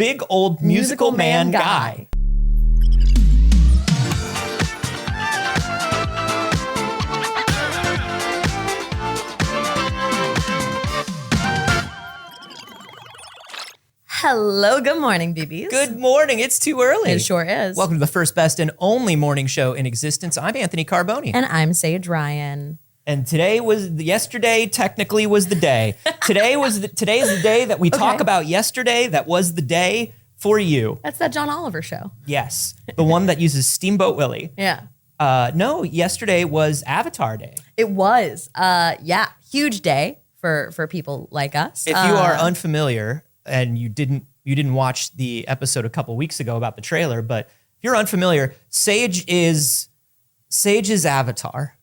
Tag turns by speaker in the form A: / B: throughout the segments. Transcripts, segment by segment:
A: Big Old Musical Man Guy.
B: Hello, good morning, BBs.
A: Good morning. It's too early.
B: It sure is.
A: Welcome to the first, best, and only morning show in existence. I'm Anthony Carboni.
B: And I'm Saige Ryan.
A: And yesterday technically was the day. Today is the day that we talk about yesterday that was the day for you.
B: That's that John Oliver show.
A: Yes. The one that uses Steamboat Willie.
B: Yeah.
A: No, yesterday was Avatar Day.
B: It was. Huge day for people like us.
A: If you are unfamiliar and you didn't watch the episode a couple weeks ago about the trailer, but if you're unfamiliar, Saige is Avatar.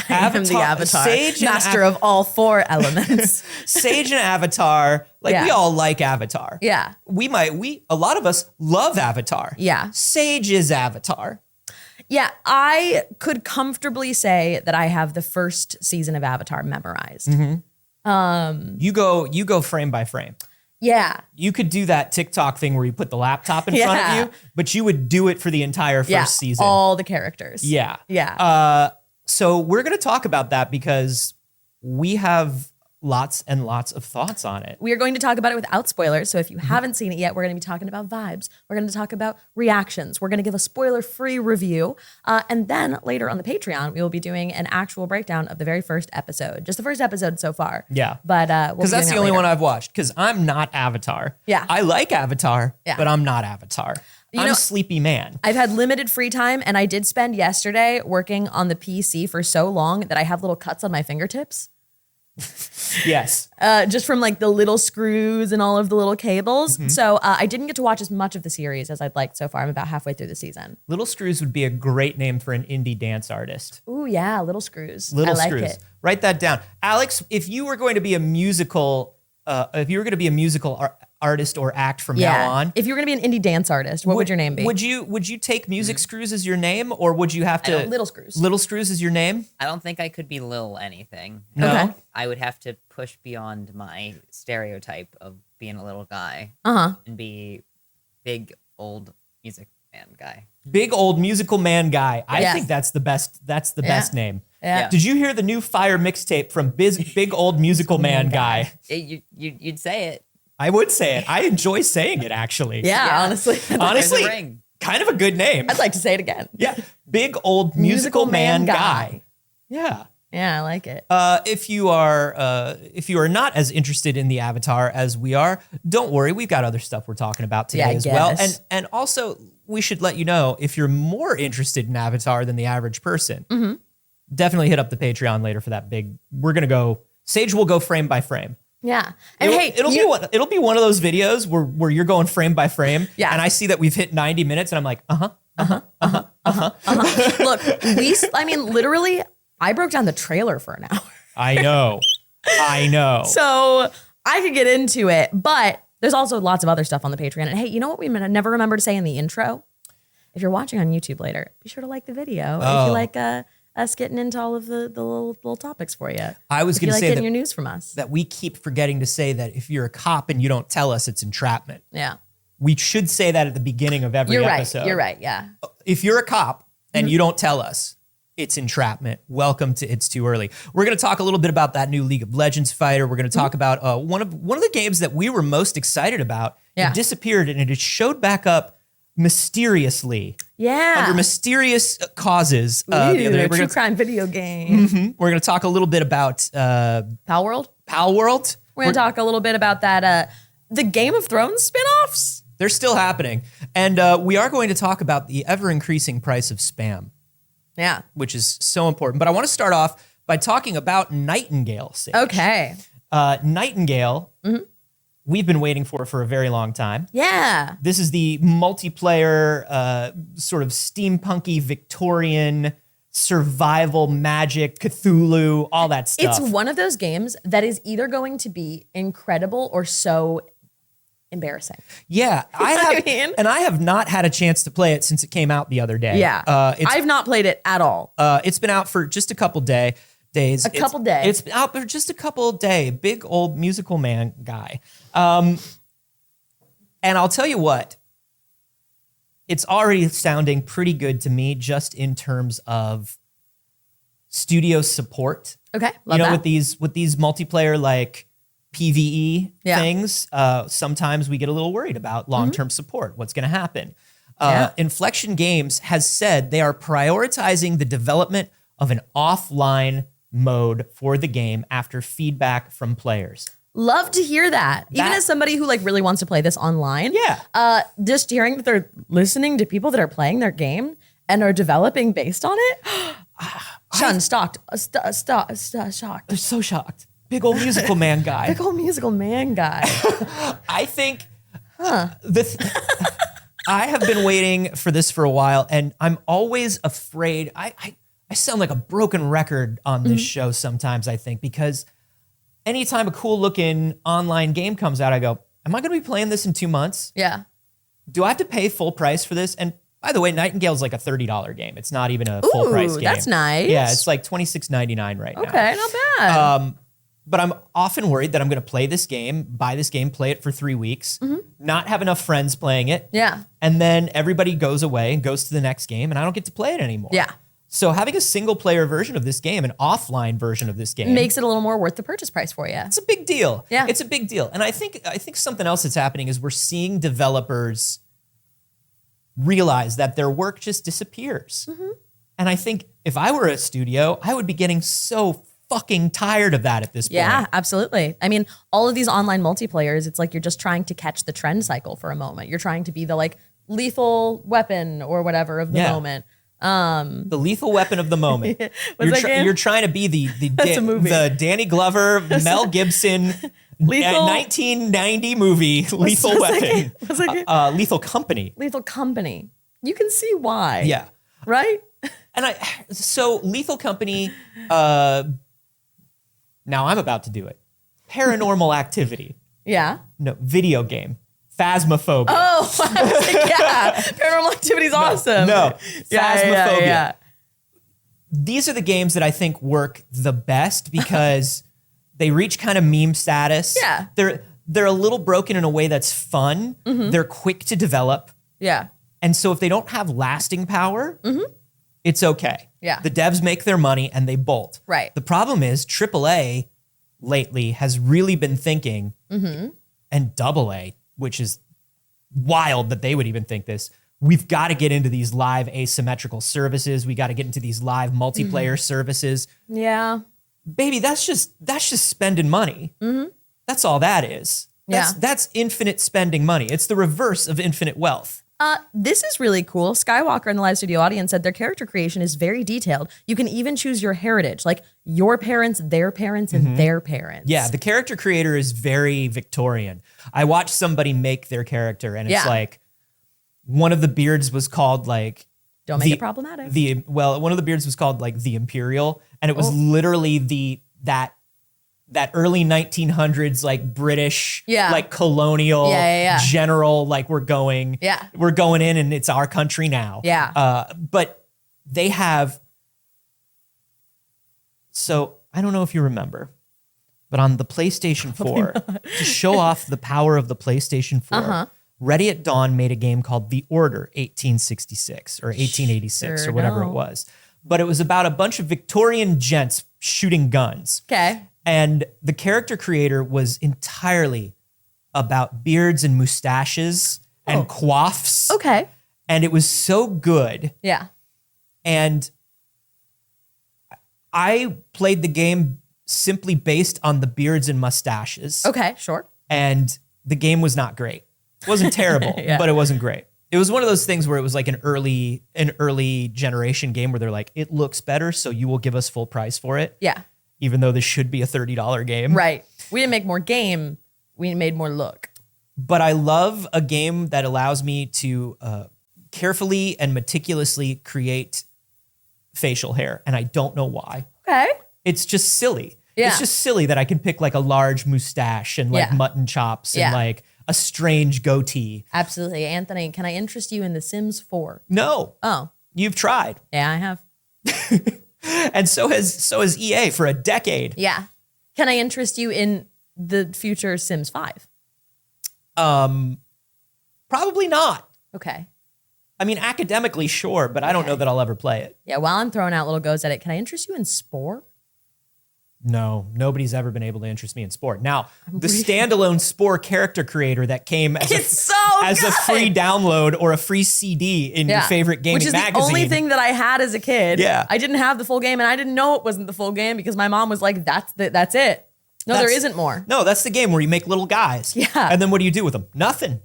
B: I am the Avatar, master of all four elements.
A: Saige and Avatar, we all like Avatar.
B: Yeah.
A: A lot of us love Avatar.
B: Yeah.
A: Saige is Avatar.
B: Yeah, I could comfortably say that I have the first season of Avatar memorized.
A: Mm-hmm. You go frame by frame.
B: Yeah.
A: You could do that TikTok thing where you put the laptop in front of you, but you would do it for the entire first season.
B: All the characters.
A: Yeah.
B: Yeah.
A: So we're going to talk about that because we have lots and lots of thoughts on it.
B: We are going to talk about it without spoilers. So if you haven't seen it yet, we're going to be talking about vibes. We're going to talk about reactions. We're going to give a spoiler-free review. And then later on the Patreon, we will be doing an actual breakdown of the very first episode. Just the first episode so far.
A: Yeah.
B: But
A: because that's the only one I've watched because I'm not Avatar.
B: Yeah.
A: I like Avatar, but I'm not Avatar. I'm a sleepy man.
B: I've had limited free time and I did spend yesterday working on the PC for so long that I have little cuts on my fingertips.
A: Yes.
B: Just from like the little screws and all of the little cables. Mm-hmm. So I didn't get to watch as much of the series as I'd like so far. I'm about halfway through the season.
A: Little Screws would be a great name for an indie dance artist.
B: Ooh, yeah. Little Screws.
A: Little
B: I
A: Screws.
B: like it.
A: Write that down. Alex, if you were going to be a musical, artist or act from now on.
B: If you were going to be an indie dance artist, what would your name be?
A: Would you take Music Screws as your name, or would you have to
B: Little Screws?
A: Little Screws is your name?
C: I don't think I could be Lil anything.
A: No.
B: Okay.
C: I would have to push beyond my stereotype of being a little guy and be big old music man guy.
A: Big Old Musical Man Guy. I
B: Yes.
A: think that's the best. That's the best name.
B: Yeah.
A: Did you hear the new Fire mixtape from Big Old Musical Man Guy?
C: You'd say it.
A: I would say it. I enjoy saying it, actually.
B: Yeah, honestly.
A: Honestly,
C: There's a ring.
A: kind of a good name.
B: I'd like to say it again.
A: Yeah. Big Old Musical Man
B: Man
A: Guy. Yeah.
B: Yeah, I like it.
A: If you are not as interested in the Avatar as we are, don't worry. We've got other stuff we're talking about today as well. And also, we should let you know, if you're more interested in Avatar than the average person, definitely hit up the Patreon later for that big. Saige will go frame by frame.
B: Yeah. And
A: it'll be one of those videos where you're going frame by frame.
B: Yeah.
A: And I see that we've hit 90 minutes and I'm like,
B: Look, literally, I broke down the trailer for an hour.
A: I know.
B: So I could get into it, but there's also lots of other stuff on the Patreon. And hey, you know what we never remember to say in the intro? If you're watching on YouTube later, be sure to like the video. If you like us getting into all of the little topics for you.
A: I was going to say
B: getting your news from us.
A: that we keep forgetting to say that if you're a cop and you don't tell us, it's entrapment.
B: Yeah.
A: We should say that at the beginning of every episode.
B: You're right. Yeah.
A: If you're a cop and you don't tell us, it's entrapment. Welcome to It's Too Early. We're going to talk a little bit about that new League of Legends fighter. We're going to talk about one of the games that we were most excited about.
B: Yeah.
A: It disappeared and it showed back up mysteriously.
B: Yeah.
A: Under mysterious causes. The other day.
B: True crime video game.
A: We're going to talk a little bit about
B: Pal World. We're going to talk a little bit about that the Game of Thrones spinoffs.
A: They're still happening. And we are going to talk about the ever-increasing price of spam.
B: Yeah.
A: Which is so important. But I want to start off by talking about Nightingale. Saige.
B: Okay.
A: Nightingale, we've been waiting for a very long time.
B: Yeah.
A: This is the multiplayer, sort of steampunky Victorian survival magic, Cthulhu, all that stuff.
B: It's one of those games that is either going to be incredible or so embarrassing.
A: Yeah,
B: I
A: have not had a chance to play it since it came out the other day.
B: Yeah, I've not played it at all.
A: It's been out for just a couple days. It's been out for just a couple days. Big Old Musical Man Guy. And I'll tell you what, it's already sounding pretty good to me just in terms of studio support.
B: Okay, love that.
A: With these multiplayer like PvE things, sometimes we get a little worried about long-term support. What's going to happen? Inflection Games has said they are prioritizing the development of an offline mode for the game after feedback from players.
B: Love to hear that. Even as somebody who like really wants to play this online.
A: Yeah.
B: Just hearing that they're listening to people that are playing their game and are developing based on it. Sean, shocked. Shocked.
A: They're so shocked. Big old musical man guy.
B: Big old musical man guy.
A: I think I have been waiting for this for a while, and I'm always afraid. I sound like a broken record on this show sometimes, I think, because anytime a cool looking online game comes out, I go, am I going to be playing this in 2 months?
B: Yeah.
A: Do I have to pay full price for this? And by the way, Nightingale's like a $30 game. It's not even a full price game.
B: That's nice.
A: Yeah, it's like $26.99 right now.
B: Okay, not bad.
A: But I'm often worried that I'm going to play this game, buy this game, play it for 3 weeks, not have enough friends playing it.
B: Yeah.
A: And then everybody goes away and goes to the next game, and I don't get to play it anymore.
B: Yeah.
A: So having a single player version of this game, an offline version of this game,
B: makes it a little more worth the purchase price for you.
A: It's a big deal.
B: Yeah.
A: It's a big deal. And I think something else that's happening is we're seeing developers realize that their work just disappears. And I think if I were a studio, I would be getting so fucking tired of that at this point.
B: Yeah, absolutely. I mean, all of these online multiplayers, it's like you're just trying to catch the trend cycle for a moment. You're trying to be the like lethal weapon or whatever of the moment.
A: The lethal weapon of the moment. You're trying to be the Danny Glover, Mel Gibson, 1990 movie Lethal Weapon. Lethal Company.
B: Lethal Company. You can see why.
A: Yeah.
B: Right?
A: And so Lethal Company, now I'm about to do it. Paranormal Activity.
B: Yeah.
A: No, video game. Phasmophobia.
B: Oh, I was like, yeah. Paranormal Activity is awesome.
A: No. Phasmophobia.
B: Yeah.
A: These are the games that I think work the best because they reach kind of meme status.
B: Yeah.
A: They're a little broken in a way that's fun. They're quick to develop.
B: Yeah.
A: And so if they don't have lasting power, it's okay.
B: Yeah.
A: The devs make their money and they bolt.
B: Right.
A: The problem is AAA lately has really been thinking, and AA, which is wild that they would even think this, we've got to get into these live asymmetrical services. We got to get into these live multiplayer services.
B: Yeah.
A: Baby, that's just spending money. That's all that is. That's infinite spending money. It's the reverse of infinite wealth.
B: This is really cool. Skywalker in the live studio audience said their character creation is very detailed. You can even choose your heritage, like your parents, and their parents.
A: Yeah, the character creator is very Victorian. I watched somebody make their character, and it's like one of the beards was called like
B: don't make it problematic.
A: One of the beards was called like the Imperial, and it was literally that early 1900s like British like colonial general, like we're going in and it's our country now. But they have, so I don't know if you remember, but on the PlayStation 4, to show off the power of the PlayStation 4, Ready at Dawn made a game called The Order 1866 or 1886 or whatever it was. But it was about a bunch of Victorian gents shooting guns.
B: Okay.
A: And the character creator was entirely about beards and mustaches and coiffs.
B: Okay.
A: And it was so good.
B: Yeah.
A: And I played the game simply based on the beards and mustaches.
B: Okay, sure.
A: And the game was not great. It wasn't terrible, but it wasn't great. It was one of those things where it was like an early generation game where they're like, it looks better, so you will give us full price for it.
B: Yeah.
A: Even though this should be a $30 game.
B: Right. We didn't make more game. We made more look.
A: But I love a game that allows me to carefully and meticulously create facial hair. And I don't know why.
B: Okay.
A: It's just silly.
B: Yeah.
A: It's just silly that I can pick like a large mustache and like mutton chops and like a strange goatee.
B: Absolutely. Anthony, can I interest you in The Sims 4?
A: No.
B: Oh.
A: You've tried.
B: Yeah, I have.
A: And so has EA for a decade.
B: Yeah. Can I interest you in the future Sims 5?
A: Probably not.
B: Okay.
A: I mean, academically, sure, but I don't know that I'll ever play it.
B: Yeah, while I'm throwing out little goes at it, can I interest you in Spore?
A: No, nobody's ever been able to interest me in Spore. Now, the standalone Spore character creator that came as a free download or a free CD in your favorite gaming magazine. Which is the
B: only thing that I had as a kid.
A: Yeah.
B: I didn't have the full game, and I didn't know it wasn't the full game because my mom was like, that's it. No, there isn't more.
A: No, that's the game where you make little guys.
B: Yeah.
A: And then what do you do with them? Nothing.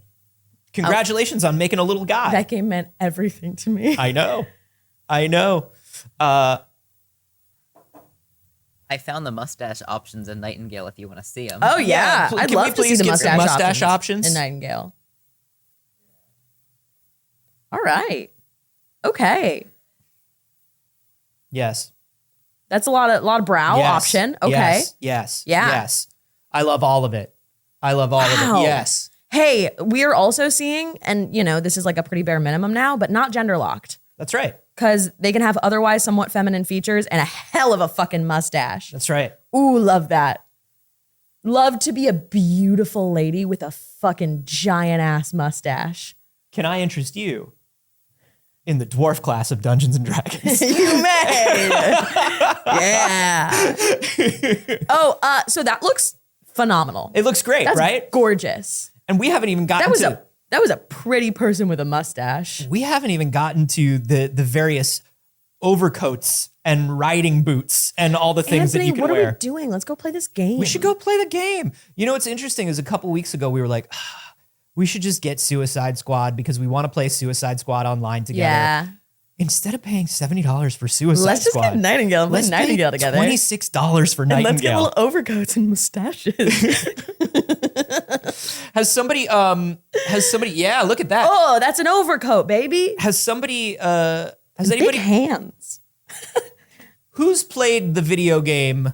A: Congratulations on making a little guy.
B: That game meant everything to me.
A: I know.
C: I found the mustache options in Nightingale if you want to see them.
B: Oh, yeah. I'd love to see the mustache options in Nightingale. All right. Okay.
A: Yes.
B: That's a lot of brow option. Okay.
A: Yes. I love all of it. Of it. Yes.
B: Hey, we are also seeing, and this is like a pretty bare minimum now, but not gender locked.
A: That's right.
B: Because they can have otherwise somewhat feminine features and a hell of a fucking mustache.
A: That's right.
B: Ooh, love that. Love to be a beautiful lady with a fucking giant ass mustache.
A: Can I interest you in the dwarf class of Dungeons and Dragons?
B: You may. Yeah. Oh, so that looks phenomenal.
A: It looks great, right?
B: Gorgeous.
A: And we haven't even gotten
B: that was a pretty person with a mustache.
A: We haven't even gotten to the various overcoats and riding boots and all the things that you can wear.
B: What are we doing? Let's go play this game.
A: We should go play the game. You know what's interesting is a couple weeks ago we were like, we should just get Suicide Squad because we want to play Suicide Squad online together. Yeah. Instead of paying $70 for Suicide Squad,
B: let's just get Nightingale and play Nightingale together.
A: $26 for Nightingale. And let's get
B: little overcoats and mustaches.
A: Has somebody, yeah, look at that.
B: Oh, that's an overcoat, baby.
A: Has anybody,
B: big hands.
A: Who's played the video game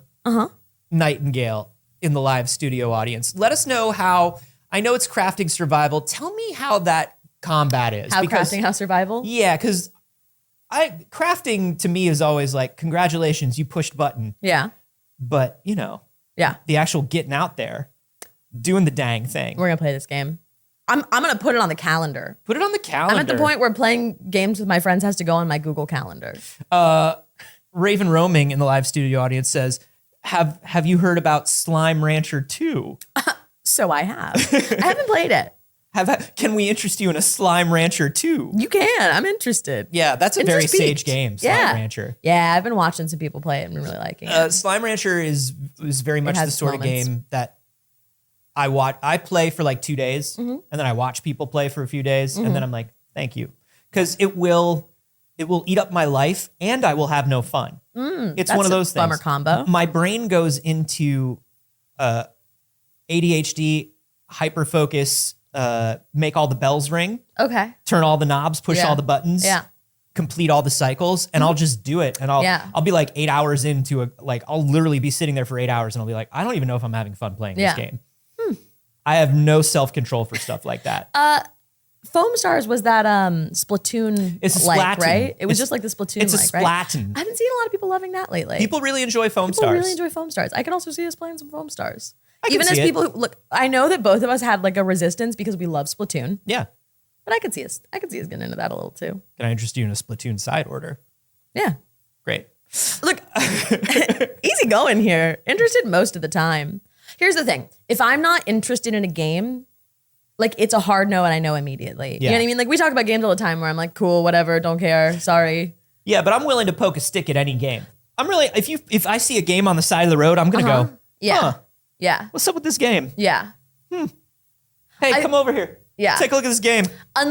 A: Nightingale in the live studio audience? Let us know how, I know it's crafting survival. Tell me how that combat is.
B: Crafting survival?
A: Yeah, because crafting to me is always like, congratulations, you pushed button.
B: Yeah.
A: But, the actual getting out there, doing the dang thing.
B: We're going to play this game. I'm going to put it on the calendar.
A: Put it on the calendar.
B: I'm at the point where playing games with my friends has to go on my Google Calendar.
A: Raven Roaming in the live studio audience says, have you heard about Slime Rancher 2?
B: So I have. I haven't played it.
A: Can we interest you in a Slime Rancher 2?
B: You can. I'm interested.
A: Yeah, that's a very Saige game, Slime Rancher.
B: Yeah, I've been watching some people play it and really liking it.
A: Slime Rancher is very much the sort of game that I play for like 2 days, and then I watch people play for a few days, and then I'm like, thank you. Because it will eat up my life, and I will have no fun. It's one of those things.
B: Bummer combo.
A: My brain goes into ADHD, hyperfocus, make all the bells ring.
B: Okay.
A: Turn all the knobs, push all the buttons. Yeah. Complete all the cycles, and I'll just do it. And I'll be like 8 hours into I'll literally be sitting there for 8 hours, and I'll be like, I don't even know if I'm having fun playing this game. I have no self-control for stuff like that.
B: Foam Stars was that Splatoon.
A: It's a Splatoon,
B: right? It was just like the Splatoon.
A: It's a Splatoon.
B: Right? I haven't seen a lot of people loving that lately.
A: People really enjoy Foam Stars.
B: People really enjoy Foam Stars. I can also see us playing some Foam Stars. Even as people who look, I know that both of us had like a resistance because we love Splatoon.
A: Yeah.
B: But I could see us getting into that a little too.
A: Can I interest you in a Splatoon side order?
B: Yeah.
A: Great.
B: Look, easy going here. Interested most of the time. Here's the thing. If I'm not interested in a game, like it's a hard no and I know immediately. You know what I mean? Like we talk about games all the time where I'm like, cool, whatever, don't care, sorry.
A: Yeah, but I'm willing to poke a stick at any game. I'm really, if I see a game on the side of the road, I'm going to go,
B: yeah.
A: What's up with this game?
B: Yeah.
A: Hey, come over here.
B: Yeah.
A: Take a look at this game.
B: I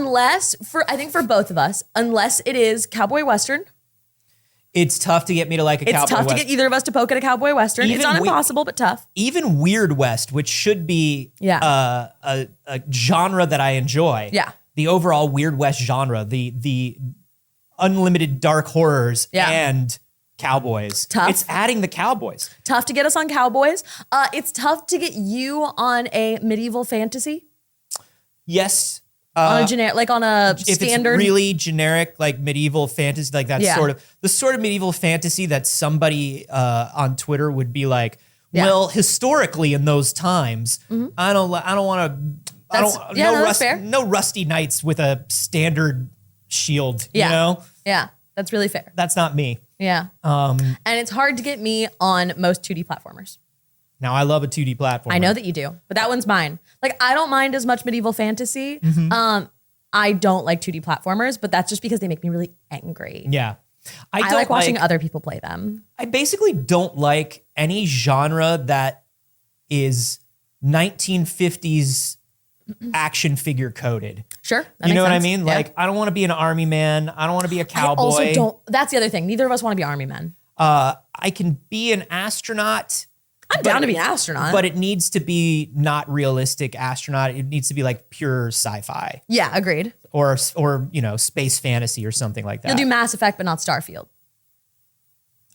B: think for both of us, unless it is Cowboy Western.
A: It's tough to get me to like a Cowboy Western.
B: It's tough to get either of us to poke at a Cowboy Western. It's not impossible, but tough.
A: Even Weird West, which should be a genre that I enjoy.
B: Yeah.
A: The overall Weird West genre, the unlimited dark horrors and cowboys.
B: Tough.
A: It's adding the cowboys.
B: Tough to get us on cowboys. It's tough to get you on a medieval fantasy.
A: Yes.
B: On a standard.
A: If it's really generic, like medieval fantasy, like that the sort of medieval fantasy that somebody on Twitter would be like, well, historically in those times, I don't want
B: That's fair.
A: No rusty knights with a standard shield, you know?
B: Yeah, that's really fair.
A: That's not me.
B: Yeah. And it's hard to get me on most 2D platformers.
A: Now, I love a 2D platform.
B: I know that you do, but that one's mine. Like, I don't mind as much medieval fantasy. I don't like 2D platformers, but that's just because they make me really angry.
A: Yeah.
B: I like watching other people play them.
A: I basically don't like any genre that is 1950s action figure coded.
B: Sure.
A: You know what I mean? Yeah. Like, I don't want to be an army man. I don't want to be a cowboy. I also don't.
B: That's the other thing. Neither of us want to be army men.
A: I can be an astronaut.
B: I'm down to be an astronaut.
A: But it needs to be not realistic astronaut. It needs to be like pure sci-fi.
B: Yeah, agreed.
A: Or you know, space fantasy or something like that.
B: You'll do Mass Effect, but not Starfield.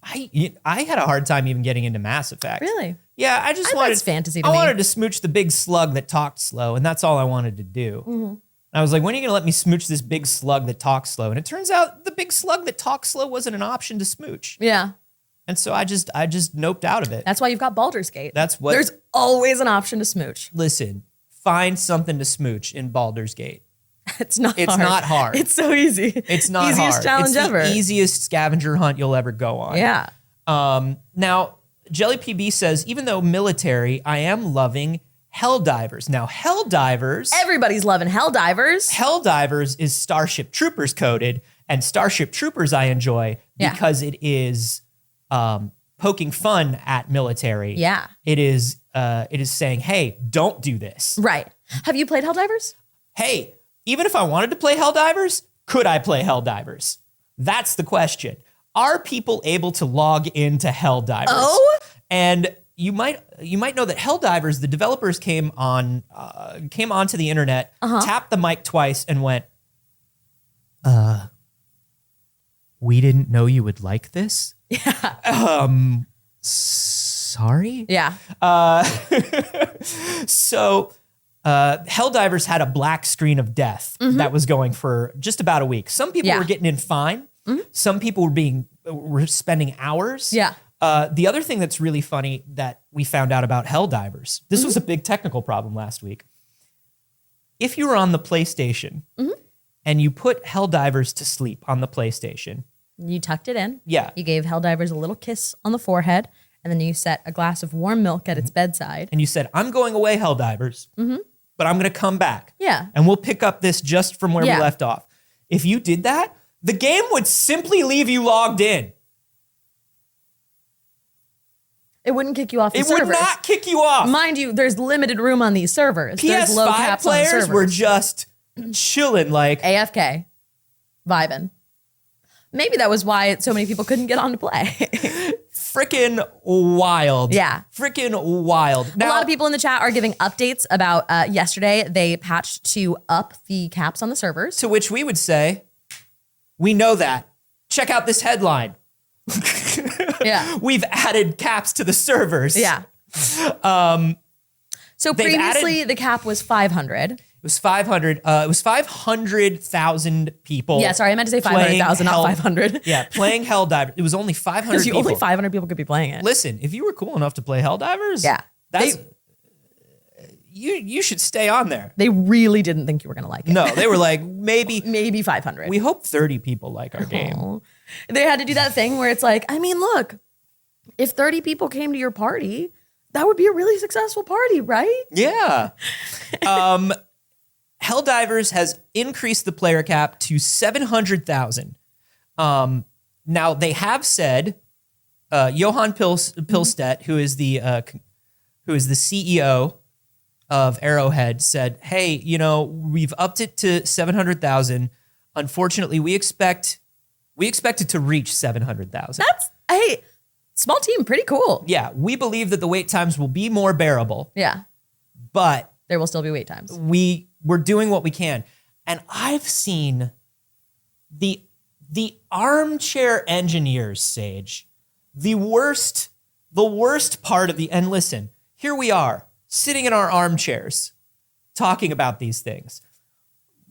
A: I had a hard time even getting into Mass Effect.
B: Really?
A: Yeah, I wanted
B: fantasy.
A: I wanted to smooch the big slug that talked slow, and that's all I wanted to do. Mm-hmm. I was like, when are you going to let me smooch this big slug that talks slow? And it turns out the big slug that talks slow wasn't an option to smooch.
B: Yeah.
A: And so I just noped out of it.
B: That's why you've got Baldur's Gate.
A: That's what.
B: There's always an option to smooch.
A: Listen, find something to smooch in Baldur's Gate.
B: It's not hard. It's so easy.
A: It's not
B: Easiest
A: hard.
B: challenge
A: it's
B: ever.
A: The easiest scavenger hunt you'll ever go on.
B: Yeah.
A: Now, Jelly PB says, even though military, I am loving Helldivers. Now, Helldivers.
B: Everybody's loving Helldivers.
A: Helldivers is Starship Troopers coded, and Starship Troopers I enjoy because it is poking fun at military.
B: Yeah.
A: It is saying, hey, don't do this.
B: Right. Have you played Helldivers?
A: Hey, even if I wanted to play Helldivers, could I play Helldivers? That's the question. Are people able to log into Helldivers?
B: Oh,
A: and you might know that Helldivers, the developers came onto the internet, tapped the mic twice, and went, we didn't know you would like this.
B: Yeah.
A: Sorry.
B: Yeah.
A: So Helldivers had a black screen of death that was going for just about a week. Some people were getting in fine. Some people were spending hours.
B: Yeah.
A: The other thing that's really funny that we found out about Helldivers, this was a big technical problem last week. If you were on the PlayStation and you put Helldivers to sleep on the PlayStation.
B: You tucked it in.
A: Yeah.
B: You gave Helldivers a little kiss on the forehead, and then you set a glass of warm milk at its bedside.
A: And you said, I'm going away, Helldivers, but I'm going to come back.
B: Yeah.
A: And we'll pick up this just from where we left off. If you did that, the game would simply leave you logged in.
B: It wouldn't kick you off the servers.
A: It would not kick you off.
B: Mind you, there's limited room on these servers. There's low
A: PS5
B: caps on
A: players
B: servers.
A: were just chilling like...
B: AFK. Vibing. Maybe that was why so many people couldn't get on to play.
A: Freaking wild.
B: Yeah.
A: Freaking wild.
B: Now, a lot of people in the chat are giving updates about yesterday. They patched to up the caps on the servers.
A: To which we would say, we know that. Check out this headline.
B: Yeah.
A: We've added caps to the servers.
B: Yeah. So previously the cap was 500.
A: It was 500. It was 500,000 people.
B: Yeah, sorry, I meant to say 500,000, not 500.
A: Yeah, playing Helldivers. It was only 500 people.
B: Only 500 people could be playing it.
A: Listen, if you were cool enough to play Helldivers, you should stay on there.
B: They really didn't think you were going to like it.
A: No, they were like, maybe
B: 500.
A: We hope 30 people like our game.
B: They had to do that thing where it's like, I mean, look, if 30 people came to your party, that would be a really successful party, right?
A: Yeah. Helldivers has increased the player cap to 700,000. Now they have said, Johan Pilstedt, who is the CEO of Arrowhead, said, "Hey, we've upped it to 700,000. Unfortunately, we expect it to reach 700,000.
B: Hey, small team, pretty cool.
A: Yeah, we believe that the wait times will be more bearable.
B: Yeah,
A: but
B: there will still be wait times.
A: We're doing what we can, and I've seen the armchair engineers, Saige, the worst part of the. And listen, here we are sitting in our armchairs talking about these things.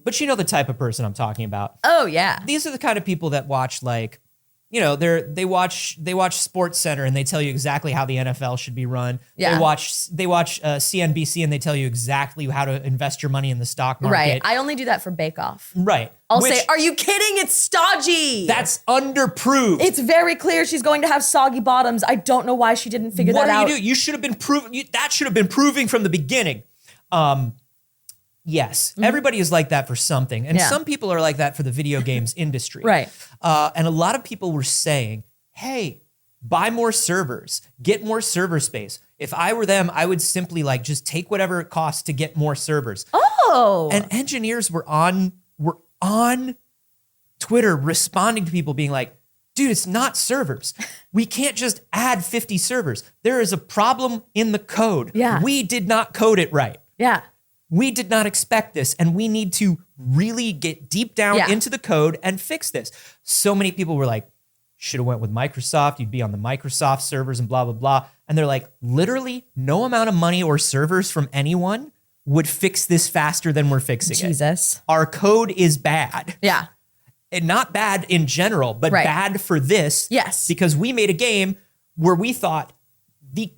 A: But you know the type of person I'm talking about.
B: Oh, yeah.
A: These are the kind of people that watch like you know, they watch Sports Center and they tell you exactly how the NFL should be run.
B: Yeah.
A: They watch CNBC and they tell you exactly how to invest your money in the stock market.
B: Right. I only do that for Bake Off.
A: Right.
B: I'll say, are you kidding? It's stodgy.
A: That's underproved.
B: It's very clear she's going to have soggy bottoms. I don't know why she didn't figure that out.
A: What do you do? You should have been proving. That should have been proving from the beginning. Yes, everybody is like that for something. And some people are like that for the video games industry.
B: Right.
A: And a lot of people were saying, hey, buy more servers, get more server space. If I were them, I would simply like just take whatever it costs to get more servers.
B: Oh.
A: And engineers were on Twitter responding to people being like, dude, it's not servers. We can't just add 50 servers. There is a problem in the code.
B: Yeah.
A: We did not code it right.
B: Yeah.
A: We did not expect this, and we need to really get deep down into the code and fix this. So many people were like, should have went with Microsoft. You'd be on the Microsoft servers and blah, blah, blah. And they're like, literally no amount of money or servers from anyone would fix this faster than we're fixing it.
B: Jesus.
A: Our code is bad.
B: Yeah.
A: And not bad in general, but bad for this.
B: Yes.
A: Because we made a game where we thought the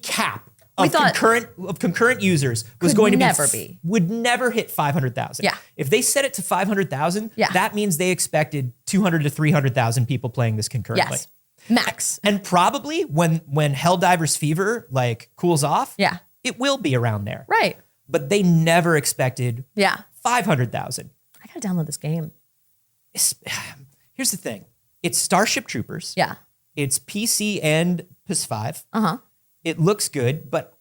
A: cap of concurrent users was going to would never hit 500,000.
B: Yeah.
A: If they set it to 500,000, that means they expected 200 to 300,000 people playing this concurrently.
B: Yes. Max.
A: And probably when Helldivers Fever like cools off, it will be around there.
B: Right.
A: But they never expected 500,000.
B: I gotta download this game.
A: Here's the thing. It's Starship Troopers.
B: Yeah.
A: It's PC and PS5.
B: Uh-huh.
A: It looks good, but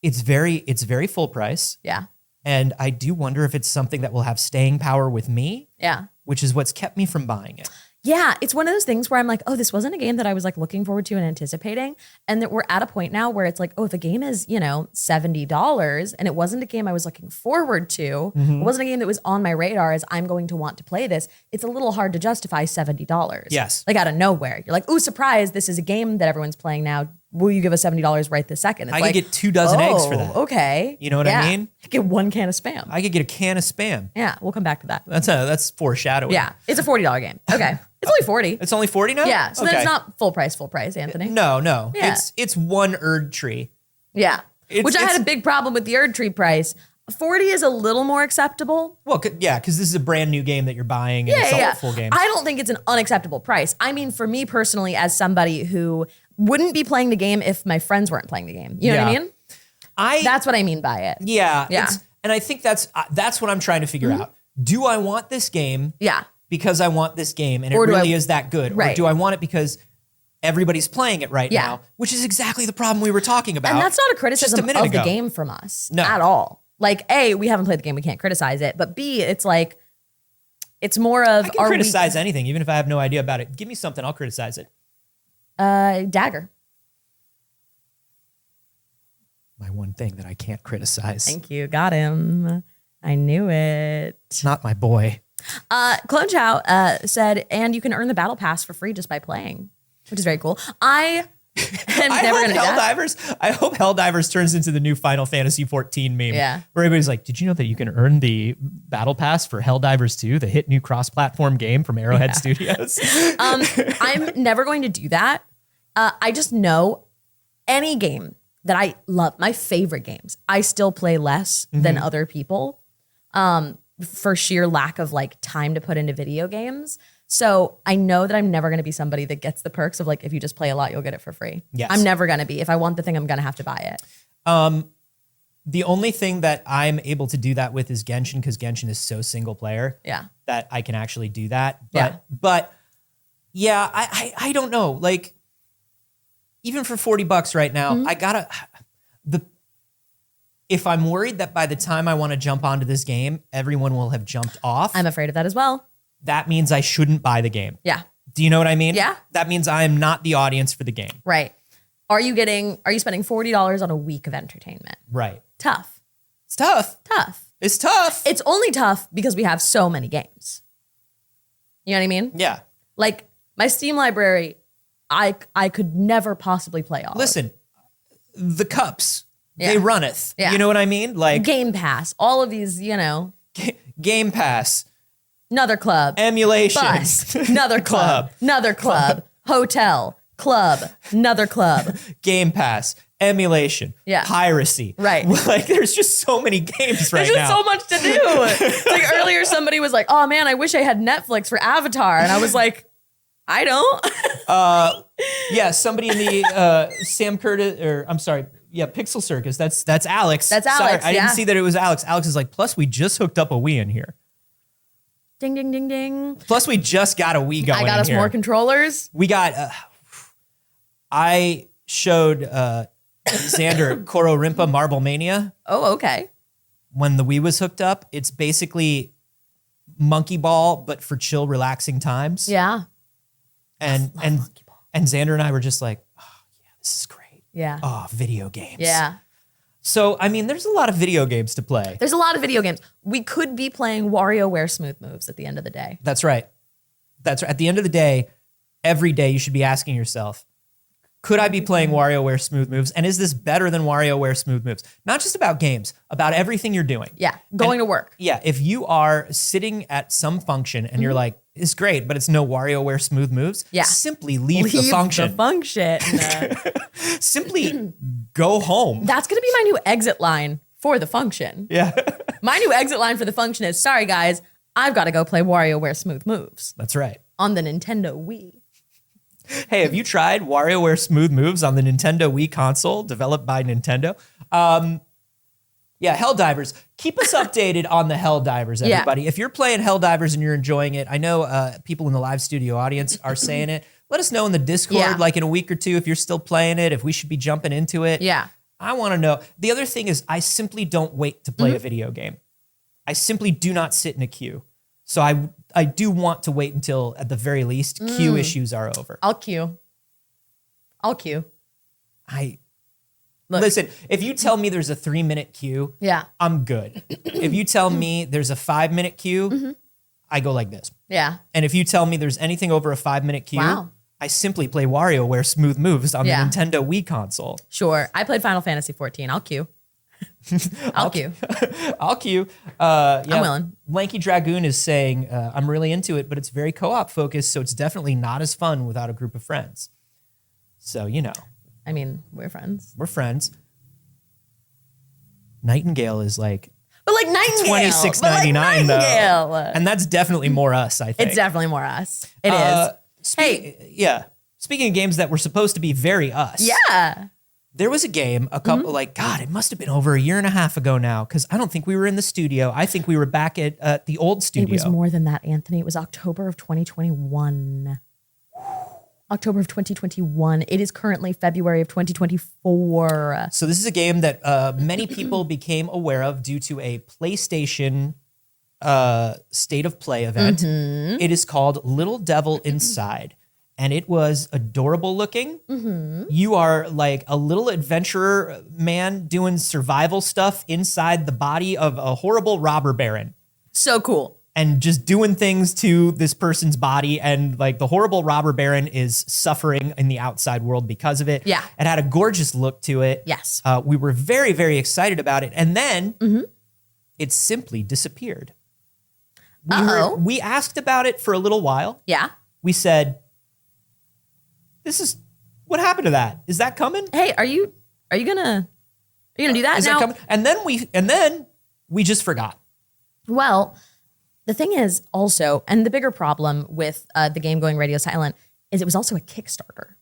A: it's very full price.
B: Yeah.
A: And I do wonder if it's something that will have staying power with me.
B: Yeah.
A: Which is what's kept me from buying it.
B: Yeah, it's one of those things where I'm like, oh, this wasn't a game that I was like looking forward to and anticipating. And that we're at a point now where it's like, oh, if a game is, $70 and it wasn't a game I was looking forward to, it wasn't a game that was on my radar as I'm going to want to play this, it's a little hard to justify $70.
A: Yes.
B: Like out of nowhere. You're like, ooh, surprise, this is a game that everyone's playing now. Will you give us $70 right this second? It's
A: I could get 2 dozen eggs for that.
B: Okay.
A: You know what I mean?
B: I could get 1 can of Spam.
A: I could get a can of Spam.
B: Yeah, we'll come back to that.
A: That's foreshadowing.
B: Yeah, it's a $40 game. Okay. It's only 40.
A: It's only 40 now?
B: Yeah, so that's not full price, Anthony.
A: No.
B: Yeah.
A: It's one Erd tree.
B: Yeah, which I had a big problem with the Erd tree price. 40 is a little more acceptable.
A: Well, because this is a brand new game that you're buying and it's a full game.
B: I don't think it's an unacceptable price. I mean, for me personally, as somebody who wouldn't be playing the game if my friends weren't playing the game. You know what I mean? That's what I mean by it.
A: Yeah. And I think that's what I'm trying to figure out. Do I want this game?
B: Yeah.
A: Because I want this game and it really is that good?
B: Right.
A: Or do I want it because everybody's playing it right now? Which is exactly the problem we were talking about.
B: And that's not a criticism of the game from us at all. Like, A, we haven't played the game, we can't criticize it. But B, it's like, it's more of...
A: I can criticize anything, even if I have no idea about it. Give me something, I'll criticize it.
B: Dagger.
A: My one thing that I can't criticize.
B: Thank you. Got him. I knew it.
A: It's not my boy.
B: Clone Chow said, and you can earn the battle pass for free just by playing, which is very cool. I
A: hope Helldivers turns into the new Final Fantasy 14 meme.
B: Yeah.
A: Where everybody's like, did you know that you can earn the battle pass for Helldivers 2, the hit new cross-platform game from Arrowhead Studios?
B: I'm never going to do that. I just know any game that I love, my favorite games, I still play less than other people for sheer lack of like time to put into video games. So I know that I'm never going to be somebody that gets the perks of like, if you just play a lot, you'll get it for free.
A: Yes.
B: I'm never going to be. If I want the thing, I'm going to have to buy it.
A: The only thing that I'm able to do that with is Genshin, because Genshin is so single player that I can actually do that. But I don't know. Like, even for $40 right now, I gotta, if I'm worried that by the time I want to jump onto this game, everyone will have jumped off.
B: I'm afraid of that as well.
A: That means I shouldn't buy the game.
B: Yeah.
A: Do you know what I mean?
B: Yeah.
A: That means I am not the audience for the game.
B: Right. Are you spending $40 on a week of entertainment?
A: Right.
B: Tough.
A: It's tough.
B: Tough.
A: It's tough.
B: It's only tough because we have so many games. You know what I mean?
A: Yeah.
B: Like my Steam library, I could never possibly play all.
A: Listen, the cups, they runneth. Yeah. You know what I mean? Like
B: Game Pass, all of these,
A: Game Pass.
B: Another club.
A: Emulation.
B: Bus. Another club. Another club. Hotel. Club. Another club.
A: Game Pass. Emulation.
B: Yeah.
A: Piracy.
B: Right.
A: Like there's just so many games right now.
B: There's just so much to do. Like earlier somebody was like, oh man, I wish I had Netflix for Avatar. And I was like, I don't.
A: Yeah, somebody in the Sam Curtis, or I'm sorry, yeah, Pixel Circus. That's Alex.
B: That's Alex.
A: Sorry, I didn't see that it was Alex. Alex is like, plus we just hooked up a Wii in here.
B: Ding, ding, ding, ding.
A: Plus we just got a Wii going.
B: I got us more controllers.
A: We got. I showed Xander Koro Rimpa Marble Mania.
B: Oh, okay.
A: When the Wii was hooked up, it's basically Monkey Ball, but for chill, relaxing times.
B: Yeah.
A: And Xander and I were just like, oh yeah, this is great.
B: Yeah.
A: Oh, video games.
B: Yeah.
A: So, I mean, there's a lot of video games to play.
B: There's a lot of video games. We could be playing WarioWare Smooth Moves at the end of the day.
A: That's right. That's right. At the end of the day, every day you should be asking yourself, could I be playing WarioWare Smooth Moves? And is this better than WarioWare Smooth Moves? Not just about games, about everything you're doing.
B: Yeah, going to work.
A: Yeah, if you are sitting at some function and you're like, it's great, but it's no WarioWare Smooth Moves, simply leave the function. Simply go home.
B: That's going to be my new exit line for the function.
A: Yeah.
B: My new exit line for the function is, sorry guys, I've got to go play WarioWare Smooth Moves.
A: That's right.
B: On the Nintendo Wii.
A: Hey, have you tried WarioWare Smooth Moves on the Nintendo Wii console developed by Nintendo? Yeah, Helldivers. Keep us updated on the Helldivers, everybody. If you're playing Helldivers and you're enjoying it, I know people in the live studio audience are saying it. Let us know in the Discord, like in a week or two, if you're still playing it, if we should be jumping into it.
B: Yeah.
A: I want to know. The other thing is I simply don't wait to play a video game. I simply do not sit in a queue. So I do want to wait until, at the very least, queue issues are over.
B: I'll queue.
A: Listen, if you tell me there's a 3-minute queue, I'm good. If you tell me there's a 5-minute queue, I go like this.
B: Yeah.
A: And if you tell me there's anything over a 5-minute queue, I simply play WarioWare Smooth Moves on the Nintendo Wii console.
B: Sure. I played Final Fantasy 14. I'll queue. I'll queue.
A: I'll queue.
B: I'm willing.
A: Lanky Dragoon is saying, I'm really into it, but it's very co-op focused, so it's definitely not as fun without a group of friends. So, you know.
B: I mean, we're friends.
A: We're friends. Nightingale is like...
B: But like Nightingale.
A: $26.99 though. And that's definitely more us, I think.
B: It's definitely more us. It is.
A: Hey. Yeah. Speaking of games that were supposed to be very us.
B: Yeah.
A: There was a game a couple, God, it must have been over a year and a half ago now, because I don't think we were in the studio. I think we were back at the old studio.
B: It was more than that, Anthony. It was October of 2021. October of 2021. It is currently February of 2024.
A: So this is a game that many people became aware of due to a PlayStation State of Play event. It is called Little Devil Inside. And it was adorable looking. You are like a little adventurer man doing survival stuff inside the body of a horrible robber baron.
B: So cool.
A: And just doing things to this person's body. And like the horrible robber baron is suffering in the outside world because of it.
B: Yeah.
A: It had a gorgeous look to it.
B: Yes.
A: We were very, very excited about it. And then it simply disappeared. We asked about it for a little while.
B: Yeah.
A: We said, what happened to that? Is that coming?
B: Hey, are you gonna do that
A: is
B: now?
A: That coming? And then we just forgot.
B: Well, the thing is also, and the bigger problem with the game going radio silent is it was also a Kickstarter.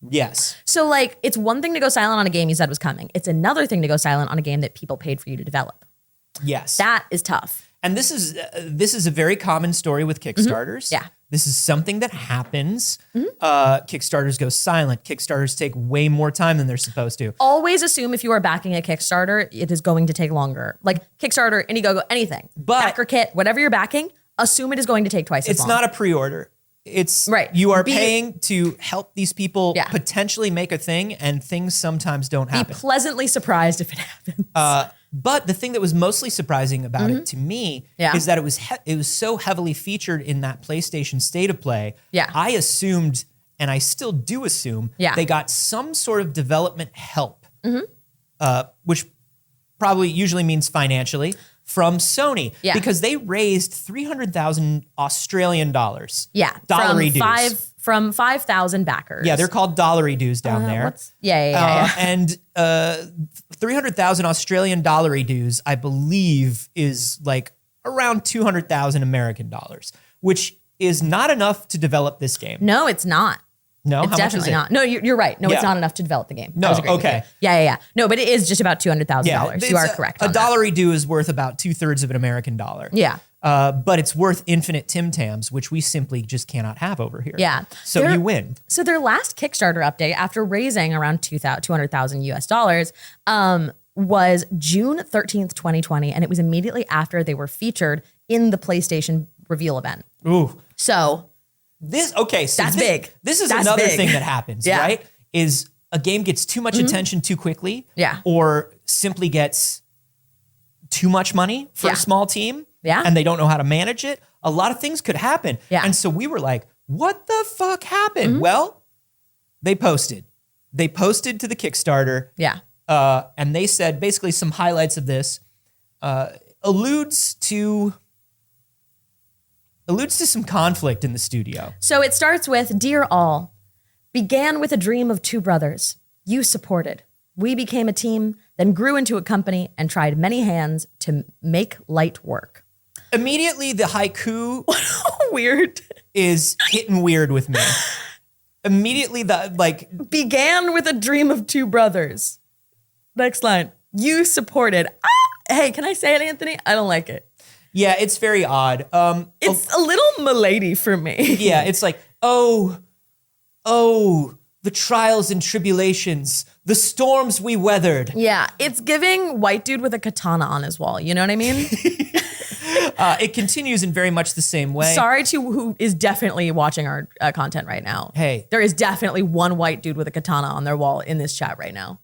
A: Yes.
B: So like, it's one thing to go silent on a game you said was coming. It's another thing to go silent on a game that people paid for you to develop.
A: Yes.
B: That is tough.
A: And this is a very common story with Kickstarters.
B: Yeah.
A: This is something that happens. Kickstarters go silent. Kickstarters take way more time than they're supposed to.
B: Always assume if you are backing a Kickstarter, it is going to take longer. Like Kickstarter, Indiegogo, anything. Backer kit, whatever you're backing, assume it is going to take twice as long.
A: It's not a pre-order. It's you are paying to help these people potentially make a thing, and things sometimes don't happen.
B: Be pleasantly surprised if it happens.
A: But the thing that was mostly surprising about it to me is that it was so heavily featured in that PlayStation State of Play.
B: Yeah.
A: I assumed, and I still do assume, they got some sort of development help, which probably usually means financially. from Sony because they raised 300,000 Australian dollars.
B: Yeah.
A: Dollary dues.
B: From 5,000 backers.
A: Yeah, they're called dollary dues down there. And 300,000 Australian dollary dues, I believe, is like around 200,000 American dollars, which is not enough to develop this game.
B: No, it's not.
A: No,
B: it's definitely not. No, you're right. No, it's not enough to develop the game.
A: No, okay.
B: Yeah. No, but it is just about $200,000. You are correct.
A: A dollary due is worth about 2/3 of an American dollar.
B: Yeah.
A: But it's worth infinite Tim Tams, which we simply just cannot have over here.
B: Yeah.
A: So you win.
B: So their last Kickstarter update, after raising around $200,000 was June 13th, 2020, and it was immediately after they were featured in the PlayStation reveal event.
A: Ooh.
B: So
A: so
B: that's big.
A: This is another thing that happens, right? Is a game gets too much attention too quickly, or simply gets too much money for a small team, and they don't know how to manage it. A lot of things could happen. And so we were like, what the fuck happened? Well, they posted to the Kickstarter. And they said basically some highlights of this alludes to some conflict in the studio.
B: So it starts with, "Dear all, began with a dream of two brothers. You supported. We became a team, then grew into a company and tried many hands to make light work."
A: Immediately, the haiku
B: weird
A: is hitting weird with me. Immediately,
B: began with a dream of two brothers. Next line, "You supported." Hey, can I say it, Anthony? I don't like it.
A: Yeah, it's very odd.
B: It's a little milady for me.
A: Yeah, it's like, oh, the trials and tribulations, the storms we weathered.
B: Yeah, it's giving white dude with a katana on his wall. You know what I mean?
A: It continues in very much the same way.
B: Sorry to who is definitely watching our content right now.
A: Hey.
B: There is definitely one white dude with a katana on their wall in this chat right now.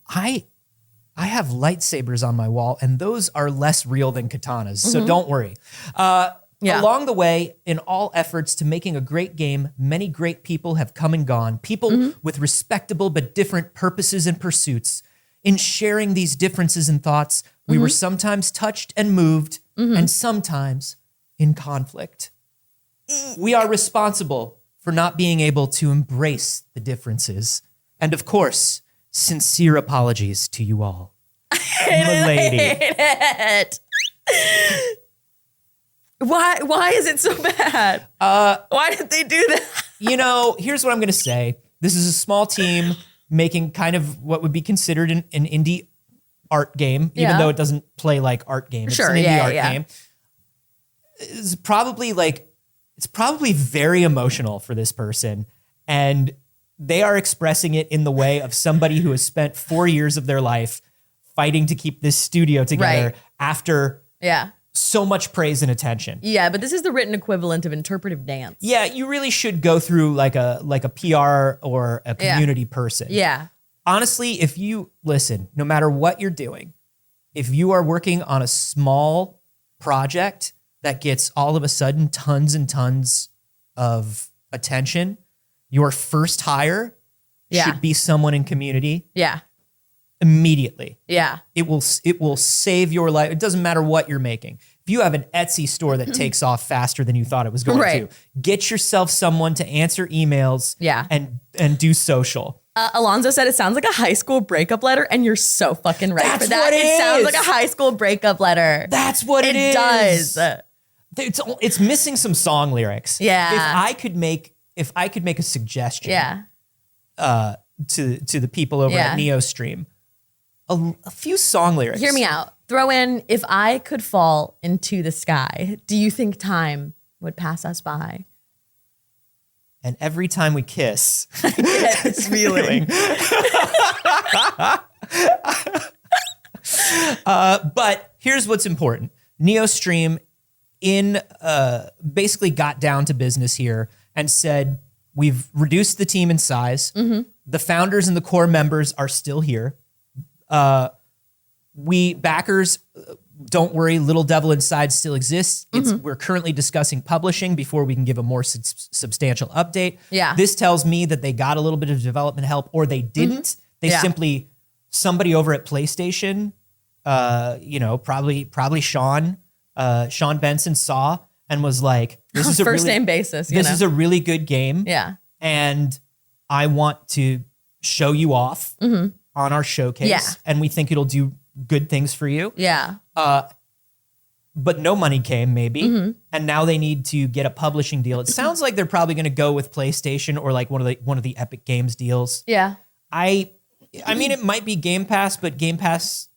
A: I have lightsabers on my wall, and those are less real than katanas, so don't worry. Along the way, in all efforts to making a great game, many great people have come and gone, people with respectable but different purposes and pursuits. In sharing these differences and thoughts, we were sometimes touched and moved, and sometimes in conflict. We are responsible for not being able to embrace the differences. And of course, sincere apologies to you all. Milady.
B: Hate it. Why is it so bad? Why did they do that?
A: Here's what I'm going to say. This is a small team making kind of what would be considered an indie art game, even though it doesn't play like art game. It's an indie art game. It's probably very emotional for this person. And they are expressing it in the way of somebody who has spent 4 years of their life fighting to keep this studio together after so much praise and attention.
B: Yeah, but this is the written equivalent of interpretive dance.
A: Yeah, you really should go through like a PR or a community person.
B: Yeah.
A: Honestly, if you listen, no matter what you're doing, if you are working on a small project that gets all of a sudden tons and tons of attention, your first hire should be someone in community.
B: Yeah.
A: Immediately.
B: Yeah.
A: It will save your life. It doesn't matter what you're making. If you have an Etsy store that takes off faster than you thought it was going to, get yourself someone to answer emails and do social.
B: Alonzo said it sounds like a high school breakup letter, and you're so fucking right for that. It sounds like a high school breakup letter.
A: That's what it is.
B: It does.
A: It's missing some song lyrics.
B: Yeah.
A: If I could make a suggestion to the people over at NeoStream, a few song lyrics.
B: Hear me out. Throw in, "If I could fall into the sky, do you think time would pass us by?"
A: And every time we kiss,
B: I get this feeling.
A: But here's what's important. NeoStream basically got down to business here and said, we've reduced the team in size. The founders and the core members are still here. We backers, don't worry, Little Devil Inside still exists. We're currently discussing publishing before we can give a more substantial update.
B: Yeah.
A: This tells me that they got a little bit of development help, or they didn't. They simply, somebody over at PlayStation, probably Sean, Sean Benson saw and was like, this is
B: first name basis.
A: This is a really good game.
B: Yeah.
A: And I want to show you off on our showcase.
B: Yeah.
A: And we think it'll do good things for you.
B: Yeah.
A: But no money came, maybe. And now they need to get a publishing deal. It sounds like they're probably going to go with PlayStation or like one of the Epic Games deals.
B: Yeah.
A: I mean, it might be Game Pass, but Game Pass.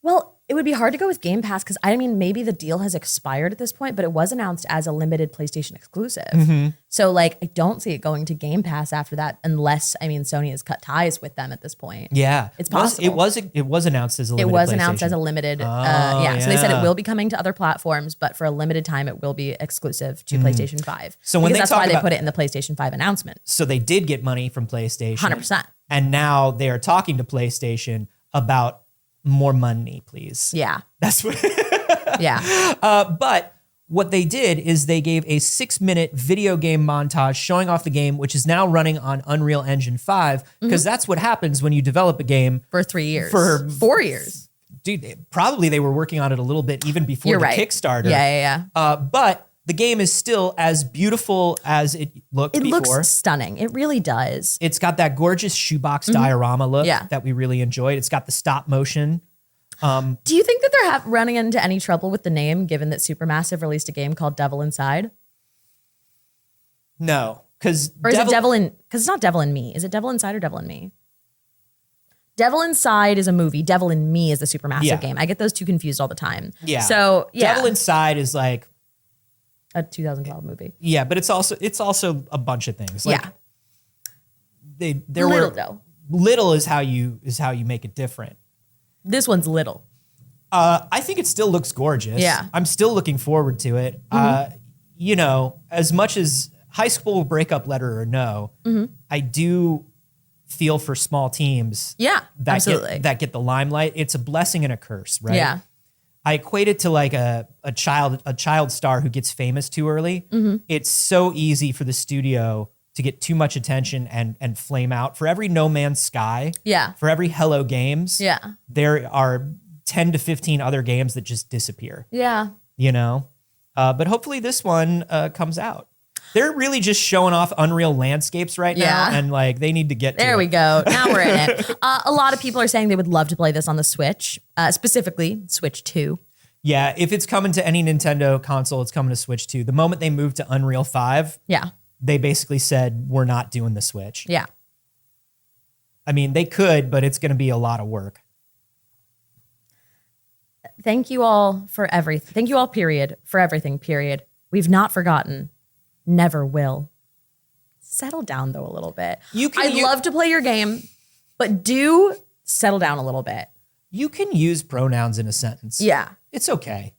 B: Well, it would be hard to go with Game Pass because maybe the deal has expired at this point, but it was announced as a limited PlayStation exclusive. So like, I don't see it going to Game Pass after that, unless Sony has cut ties with them at this point.
A: Yeah,
B: it's possible.
A: It was announced as a limited.
B: It was announced as a limited. So they said it will be coming to other platforms, but for a limited time, it will be exclusive to PlayStation 5.
A: So when
B: that's why they put it in the PlayStation 5 announcement.
A: So they did get money from PlayStation,
B: 100%,
A: and now they are talking to PlayStation about more money, please.
B: Yeah.
A: That's what.
B: Yeah.
A: But what they did is they gave a 6-minute video game montage showing off the game, which is now running on Unreal Engine 5, because that's what happens when you develop a game
B: for 3 years.
A: For
B: 4 years.
A: Dude, probably they were working on it a little bit even before Kickstarter.
B: Yeah.
A: But the game is still as beautiful as it looked before.
B: It looks stunning. It really does.
A: It's got that gorgeous shoebox diorama look that we really enjoyed. It's got the stop motion.
B: Do you think that they're running into any trouble with the name, given that Supermassive released a game called Devil Inside?
A: No, because
B: it's not Devil in Me. Is it Devil Inside or Devil in Me? Devil Inside is a movie. Devil in Me is the Supermassive game. I get those two confused all the time.
A: Yeah.
B: So
A: Devil Inside is like
B: a 2012 movie.
A: Yeah, but it's also a bunch of things. Like, little is how you make it different.
B: This one's little.
A: I think it still looks gorgeous.
B: Yeah.
A: I'm still looking forward to it. As much as high school breakup letter or no, I do feel for small teams.
B: Yeah,
A: absolutely. That get the limelight. It's a blessing and a curse, right?
B: Yeah.
A: I equate it to like a child star who gets famous too early. It's so easy for the studio to get too much attention and flame out. For every No Man's Sky, for every Hello Games, there are 10 to 15 other games that just disappear.
B: Yeah.
A: But hopefully this one comes out. They're really just showing off Unreal landscapes right now, and like they need to get
B: there.
A: To
B: we go. Now we're in it. A lot of people are saying they would love to play this on the Switch, specifically Switch 2.
A: Yeah, if it's coming to any Nintendo console, it's coming to Switch 2. The moment they moved to Unreal 5, they basically said, we're not doing the Switch.
B: Yeah.
A: I mean, they could, but it's going to be a lot of work.
B: Thank you all for everything. Thank you all, period, for everything, period. We've not forgotten. Never will. Settle down, though, a little bit. I'd love to play your game, but do settle down a little bit.
A: You can use pronouns in a sentence.
B: Yeah.
A: It's okay.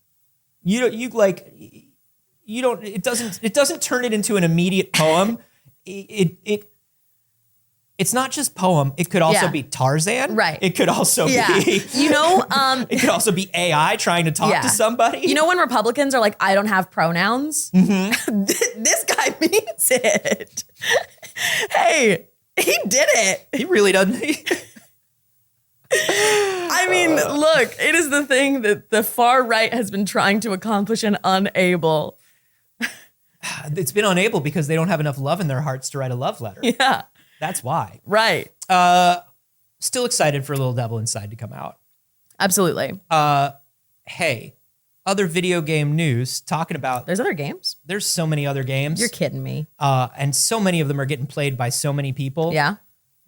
A: It doesn't turn it into an immediate poem. It's not just poem. It could also be Tarzan.
B: Right.
A: It could also be, it could also be AI trying to talk to somebody.
B: You know, when Republicans are like, I don't have pronouns, this guy means it. Hey, he did it.
A: He really doesn't.
B: I mean, look, it is the thing that the far right has been trying to accomplish and unable.
A: It's been unable because they don't have enough love in their hearts to write a love letter.
B: Yeah.
A: That's why.
B: Right.
A: Still excited for Little Devil Inside to come out.
B: Absolutely.
A: Hey, other video game news talking about.
B: There's other games?
A: There's so many other games.
B: You're kidding me.
A: And so many of them are getting played by so many people.
B: Yeah.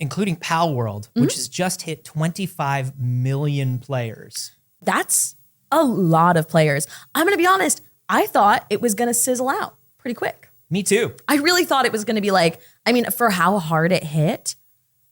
A: Including Pal World, which has just hit 25 million players.
B: That's a lot of players. I'm going to be honest. I thought it was going to sizzle out pretty quick.
A: Me too.
B: I really thought it was going to be like, I mean, for how hard it hit,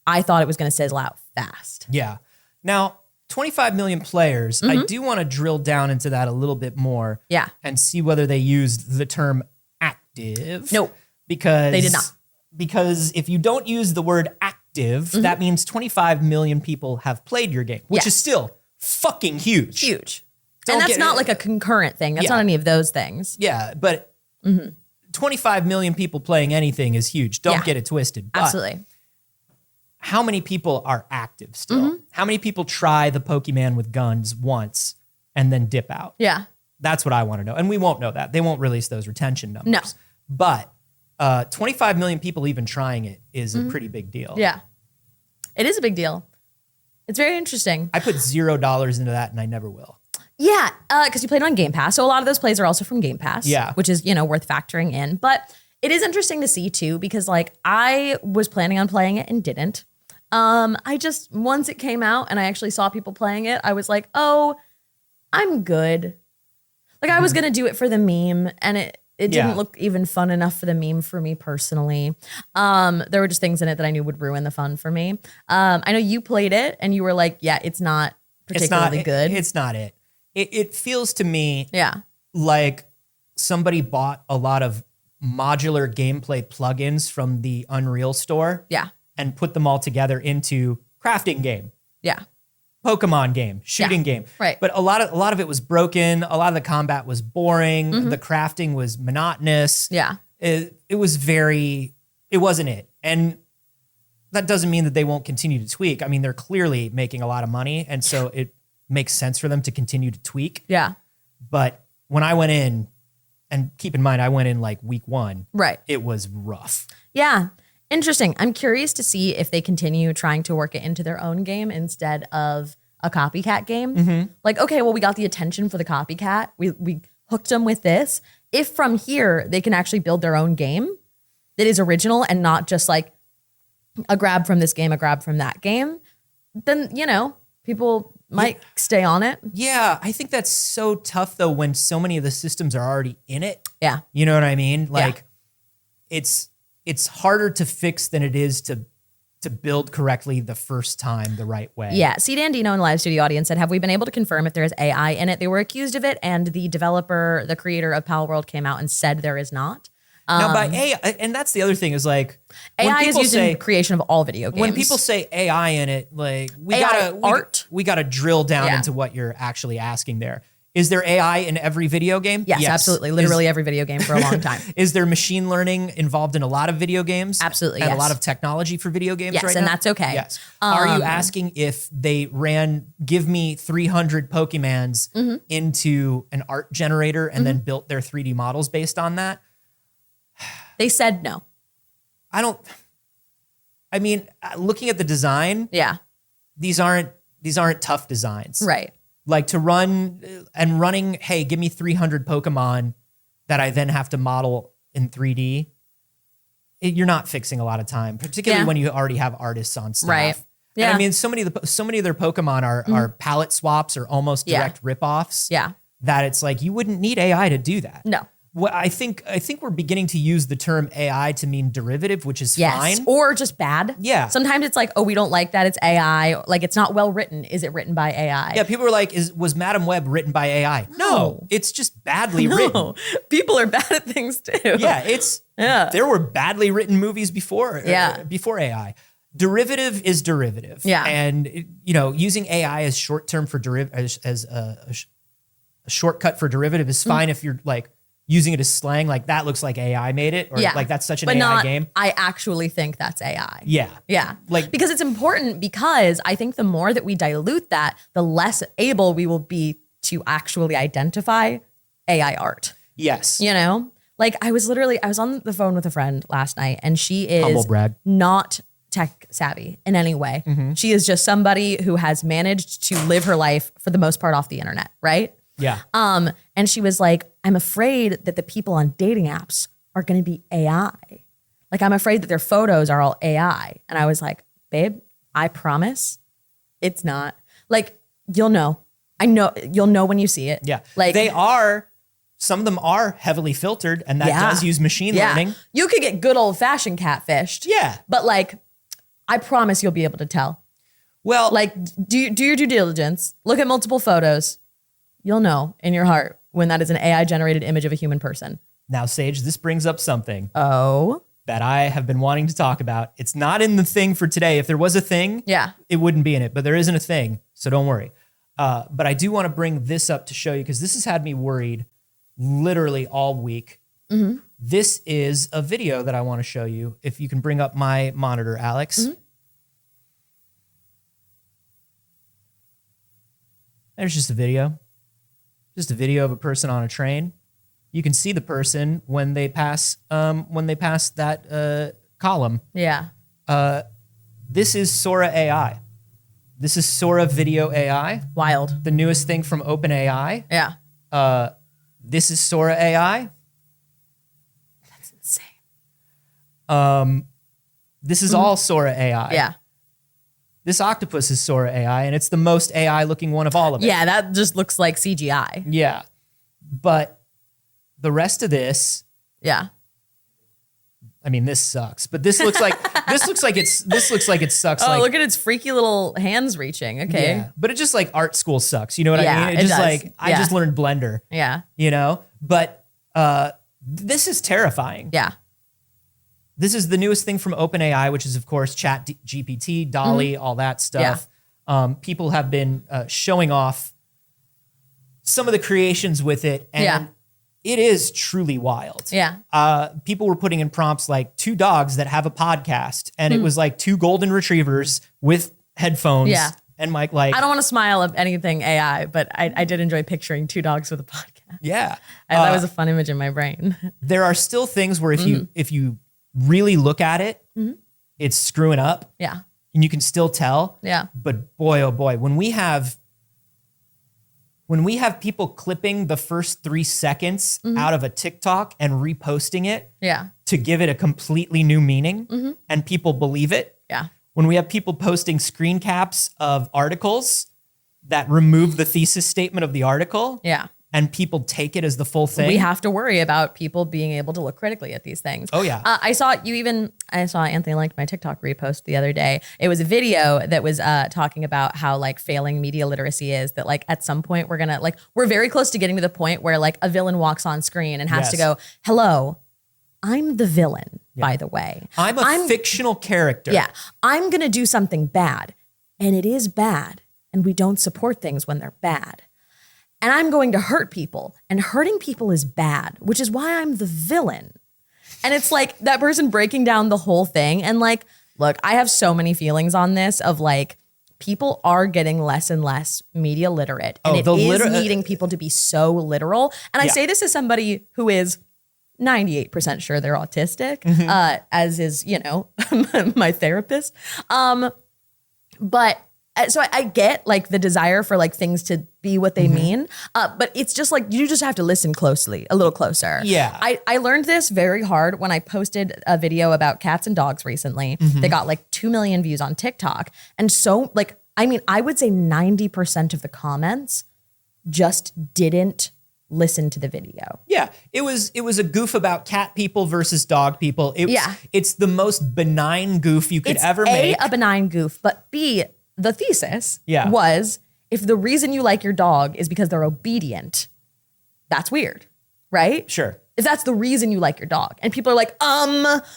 B: I thought it was going to sizzle out fast.
A: Yeah. Now, 25 million players, I do want to drill down into that a little bit more.
B: Yeah.
A: And see whether they used the term active.
B: No.
A: Because
B: they did not.
A: Because if you don't use the word active, that means 25 million people have played your game, which is still fucking huge.
B: Huge. And that's not like a concurrent thing. That's not any of those things.
A: Yeah, but 25 million people playing anything is huge. Don't get it twisted. But
B: absolutely.
A: How many people are active still? How many people try the Pokemon with guns once and then dip out?
B: Yeah.
A: That's what I want to know. And we won't know that. They won't release those retention numbers.
B: No.
A: But 25 million people even trying it is a pretty big deal.
B: Yeah. It is a big deal. It's very interesting.
A: I put $0 into that and I never will.
B: Yeah, because you played on Game Pass. So a lot of those plays are also from Game Pass.
A: Yeah.
B: Which is, worth factoring in. But it is interesting to see too, because like I was planning on playing it and didn't. I just, once it came out and I actually saw people playing it, I was like, oh, I'm good. Like I was going to do it for the meme and it didn't look even fun enough for the meme for me personally. There were just things in it that I knew would ruin the fun for me. I know you played it and you were like, yeah, it's not particularly good.
A: It's not it. It feels to me
B: Yeah.
A: like somebody bought a lot of modular gameplay plugins from the Unreal store.
B: Yeah.
A: And put them all together into crafting game.
B: Yeah.
A: Pokemon game, shooting game.
B: Right.
A: But a lot of it was broken. A lot of the combat was boring. The crafting was monotonous.
B: Yeah.
A: It wasn't it. And that doesn't mean that they won't continue to tweak. I mean, they're clearly making a lot of money. And so it makes sense for them to continue to tweak.
B: Yeah.
A: But when I went in, and keep in mind, I went in like week 1.
B: Right.
A: It was rough.
B: Yeah. Interesting. I'm curious to see if they continue trying to work it into their own game instead of a copycat game. Like, okay, well, we got the attention for the copycat. We hooked them with this. If from here they can actually build their own game that is original and not just like a grab from this game, a grab from that game, then, people might stay on it.
A: Yeah, I think that's so tough though when so many of the systems are already in it.
B: Yeah.
A: You know what I mean? Like it's harder to fix than it is to build correctly the first time the right way.
B: Yeah. C. Dandino in the live studio audience said, have we been able to confirm if there is AI in it? They were accused of it, and the developer, the creator of Pal World, came out and said there is not.
A: Now by AI, and that's the other thing is like
B: AI is used in creation of all video games.
A: When people say AI in it, like we gotta drill down into what you're actually asking there. Is there AI in every video game?
B: Yes, absolutely. Literally every video game for a long time.
A: Is there machine learning involved in a lot of video games?
B: Absolutely,
A: and
B: yes.
A: a lot of technology for video games right now?
B: Yes, and that's okay.
A: Yes. Are you asking if they give me 300 Pokemans into an art generator and then built their 3D models based on that?
B: They said no.
A: Looking at the design, these aren't tough designs.
B: Right.
A: Like to running, hey, give me 300 Pokemon that I then have to model in 3D. You're not fixing a lot of time, particularly when you already have artists on staff.
B: Right. Yeah.
A: And I mean, so many of their Pokemon are palette swaps or almost direct ripoffs.
B: Yeah.
A: That it's like you wouldn't need AI to do that.
B: No.
A: Well, I think we're beginning to use the term AI to mean derivative, which is fine.
B: Or just bad.
A: Yeah.
B: Sometimes it's like, oh, we don't like that. It's AI. Like it's not well written. Is it written by AI?
A: Yeah. People are like, was Madam Web written by AI? No, it's just badly written.
B: People are bad at things too.
A: Yeah. There were badly written movies before AI. Derivative is derivative.
B: Yeah.
A: And using AI as short term for as a shortcut for derivative is fine if you're like using it as slang, like that looks like AI made it, or like that's such an AI game.
B: I actually think that's AI.
A: Yeah.
B: Yeah.
A: Like,
B: because it's important, because I think the more that we dilute that, the less able we will be to actually identify AI art.
A: Yes.
B: Like I was on the phone with a friend last night, and she is
A: humble brag.
B: Not tech savvy in any way. She is just somebody who has managed to live her life for the most part off the internet, right?
A: Yeah.
B: And she was like, I'm afraid that the people on dating apps are going to be AI. Like, I'm afraid that their photos are all AI. And I was like, babe, I promise it's not. Like, you'll know. I know you'll know when you see it.
A: Yeah.
B: Like
A: some of them are heavily filtered, and that does use machine learning.
B: You could get good old fashioned catfished.
A: Yeah.
B: But like, I promise you'll be able to tell.
A: Well,
B: like do your due diligence, look at multiple photos. You'll know in your heart when that is an AI generated image of a human person.
A: Now, Saige, this brings up something.
B: Oh.
A: That I have been wanting to talk about. It's not in the thing for today. If there was a thing, it wouldn't be in it, but there isn't a thing, so don't worry. But I do want to bring this up to show you, because this has had me worried literally all week. This is a video that I want to show you. If you can bring up my monitor, Alex. There's just a video. just a video of a person on a train. You can see the person when they pass that column.
B: Yeah.
A: This is Sora AI. This is Sora Video AI.
B: Wild.
A: The newest thing from OpenAI.
B: Yeah.
A: This is Sora AI.
B: That's insane.
A: This is all Sora AI.
B: Yeah.
A: This octopus is Sora AI, and it's the most AI looking one of all of it.
B: Yeah, that just looks like CGI.
A: Yeah. But the rest of this,
B: yeah.
A: I mean, this sucks. But this looks like it sucks.
B: Oh,
A: like,
B: look at its freaky little hands reaching. Okay.
A: Yeah. But it just like art school sucks. You know what I mean?
B: It
A: just
B: does.
A: like I just learned Blender.
B: Yeah.
A: You know? But this is terrifying.
B: Yeah.
A: This is the newest thing from OpenAI, which is, of course, Chat GPT, DALL-E, all that stuff. Yeah. People have been showing off some of the creations with it, and it is truly wild.
B: Yeah.
A: People were putting in prompts like 2 dogs that have a podcast, and it was like 2 golden retrievers with headphones.
B: Yeah.
A: And Mike, like,
B: I don't want to smile at anything AI, but I did enjoy picturing 2 dogs with a podcast.
A: Yeah.
B: That was a fun image in my brain.
A: There are still things where if you really look at it, it's screwing up.
B: Yeah.
A: And you can still tell.
B: Yeah.
A: But boy, oh boy, when we have people clipping the first 3 seconds out of a TikTok and reposting it to give it a completely new meaning and people believe it.
B: Yeah.
A: When we have people posting screen caps of articles that remove the thesis statement of the article.
B: Yeah.
A: And people take it as the full thing.
B: We have to worry about people being able to look critically at these things.
A: Oh, yeah.
B: I saw Anthony liked my TikTok repost the other day. It was a video that was talking about how like failing media literacy is, that like at some point we're very close to getting to the point where like a villain walks on screen and has to go, hello, I'm the villain, by the way.
A: I'm a fictional character.
B: Yeah. I'm going to do something bad, and it is bad, and we don't support things when they're bad. And I'm going to hurt people, and hurting people is bad, which is why I'm the villain. And it's like that person breaking down the whole thing. And like, look, I have so many feelings on this of like, people are getting less and less media literate. And it is needing people to be so literal. And I say this as somebody who is 98% sure they're autistic, as is, my therapist. But so I get like the desire for like things to be what they mean, but it's just like, you just have to listen a little closer.
A: Yeah.
B: I learned this very hard when I posted a video about cats and dogs recently. They got like 2 million views on TikTok. And so like, I would say 90% of the comments just didn't listen to the video.
A: Yeah. It was a goof about cat people versus dog people. It's the most benign goof you could ever make.
B: A benign goof, but B, the thesis was, if the reason you like your dog is because they're obedient, that's weird, right?
A: Sure.
B: If that's the reason you like your dog. And people are like,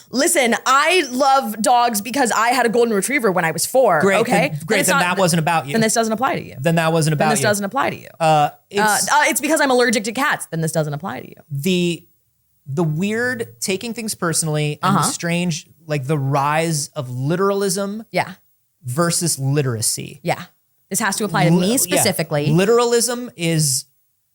B: listen, I love dogs because I had a golden retriever when I was 4.
A: Great,
B: okay?
A: Then that wasn't about you.
B: Then this doesn't apply to you.
A: Then that wasn't about you.
B: Then this doesn't apply to you. It's because I'm allergic to cats. Then this doesn't apply to you.
A: The weird taking things personally and the strange, like the rise of literalism.
B: Yeah.
A: Versus literacy.
B: Yeah. This has to apply to me specifically.
A: Yeah. Literalism is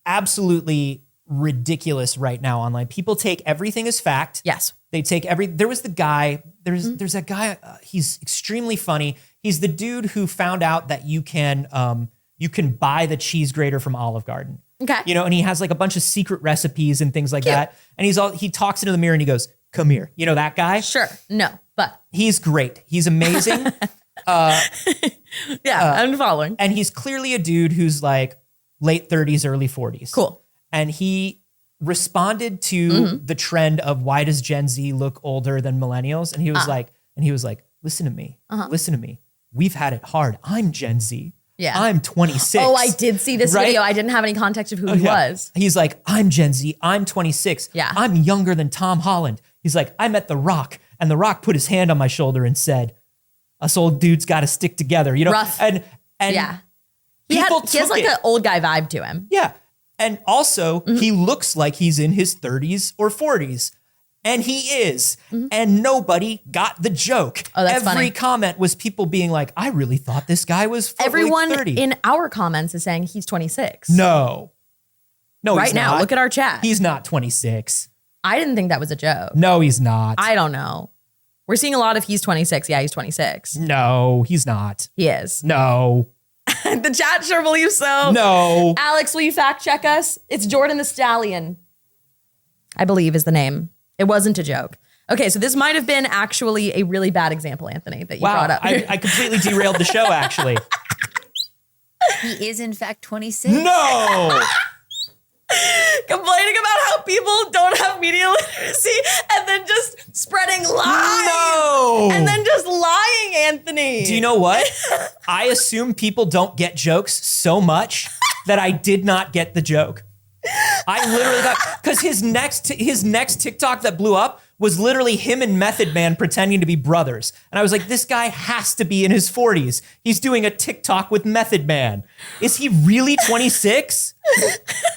A: absolutely ridiculous right now online. People take everything as fact.
B: Yes.
A: They take there was the guy, there's that guy, he's extremely funny. He's the dude who found out that you can buy the cheese grater from Olive Garden.
B: Okay.
A: And he has like a bunch of secret recipes and things like that. And he talks into the mirror and he goes, come here. You know that guy?
B: Sure. No, but.
A: He's great. He's amazing.
B: I'm following.
A: And he's clearly a dude who's like late 30s, early 40s.
B: Cool.
A: And he responded to the trend of why does Gen Z look older than millennials? And he was like, listen to me. Listen to me. We've had it hard. I'm Gen Z.
B: Yeah.
A: I'm 26.
B: Oh, I did see this video. I didn't have any context of who he was.
A: He's like, I'm Gen Z. I'm 26.
B: Yeah.
A: I'm younger than Tom Holland. He's like, I met The Rock, and The Rock put his hand on my shoulder and said, us old dudes got to stick together,
B: Rough.
A: And
B: yeah, he has like an old guy vibe to him.
A: Yeah, and also he looks like he's in his 30s or 40s, and he is. And nobody got the joke.
B: Oh, that's
A: Every
B: funny.
A: comment was people being like, "I really thought this guy was."
B: Everyone
A: 30.
B: in our comments is saying he's 26.
A: No, No,
B: right
A: he's
B: now.
A: not.
B: Look at our chat.
A: He's not 26.
B: I didn't think that was a joke.
A: No, he's not.
B: I don't know. We're seeing a lot of he's 26. Yeah, he's 26.
A: No, he's not.
B: He is.
A: No.
B: The chat sure believes so.
A: No.
B: Alex, will you fact check us? It's Jordan the Stallion, I believe is the name. It wasn't a joke. Okay, so this might have been actually a really bad example, Anthony, that you brought up.
A: I completely derailed the show, actually.
C: He is, in fact, 26.
A: No.
B: Complaining about how people don't have media literacy and then just spreading lies.
A: No.
B: And then just lying, Anthony.
A: Do you know what? I assume people don't get jokes so much that I did not get the joke. I literally thought, because his next TikTok that blew up was literally him and Method Man pretending to be brothers. And I was like, this guy has to be in his 40s. He's doing a TikTok with Method Man. Is he really 26?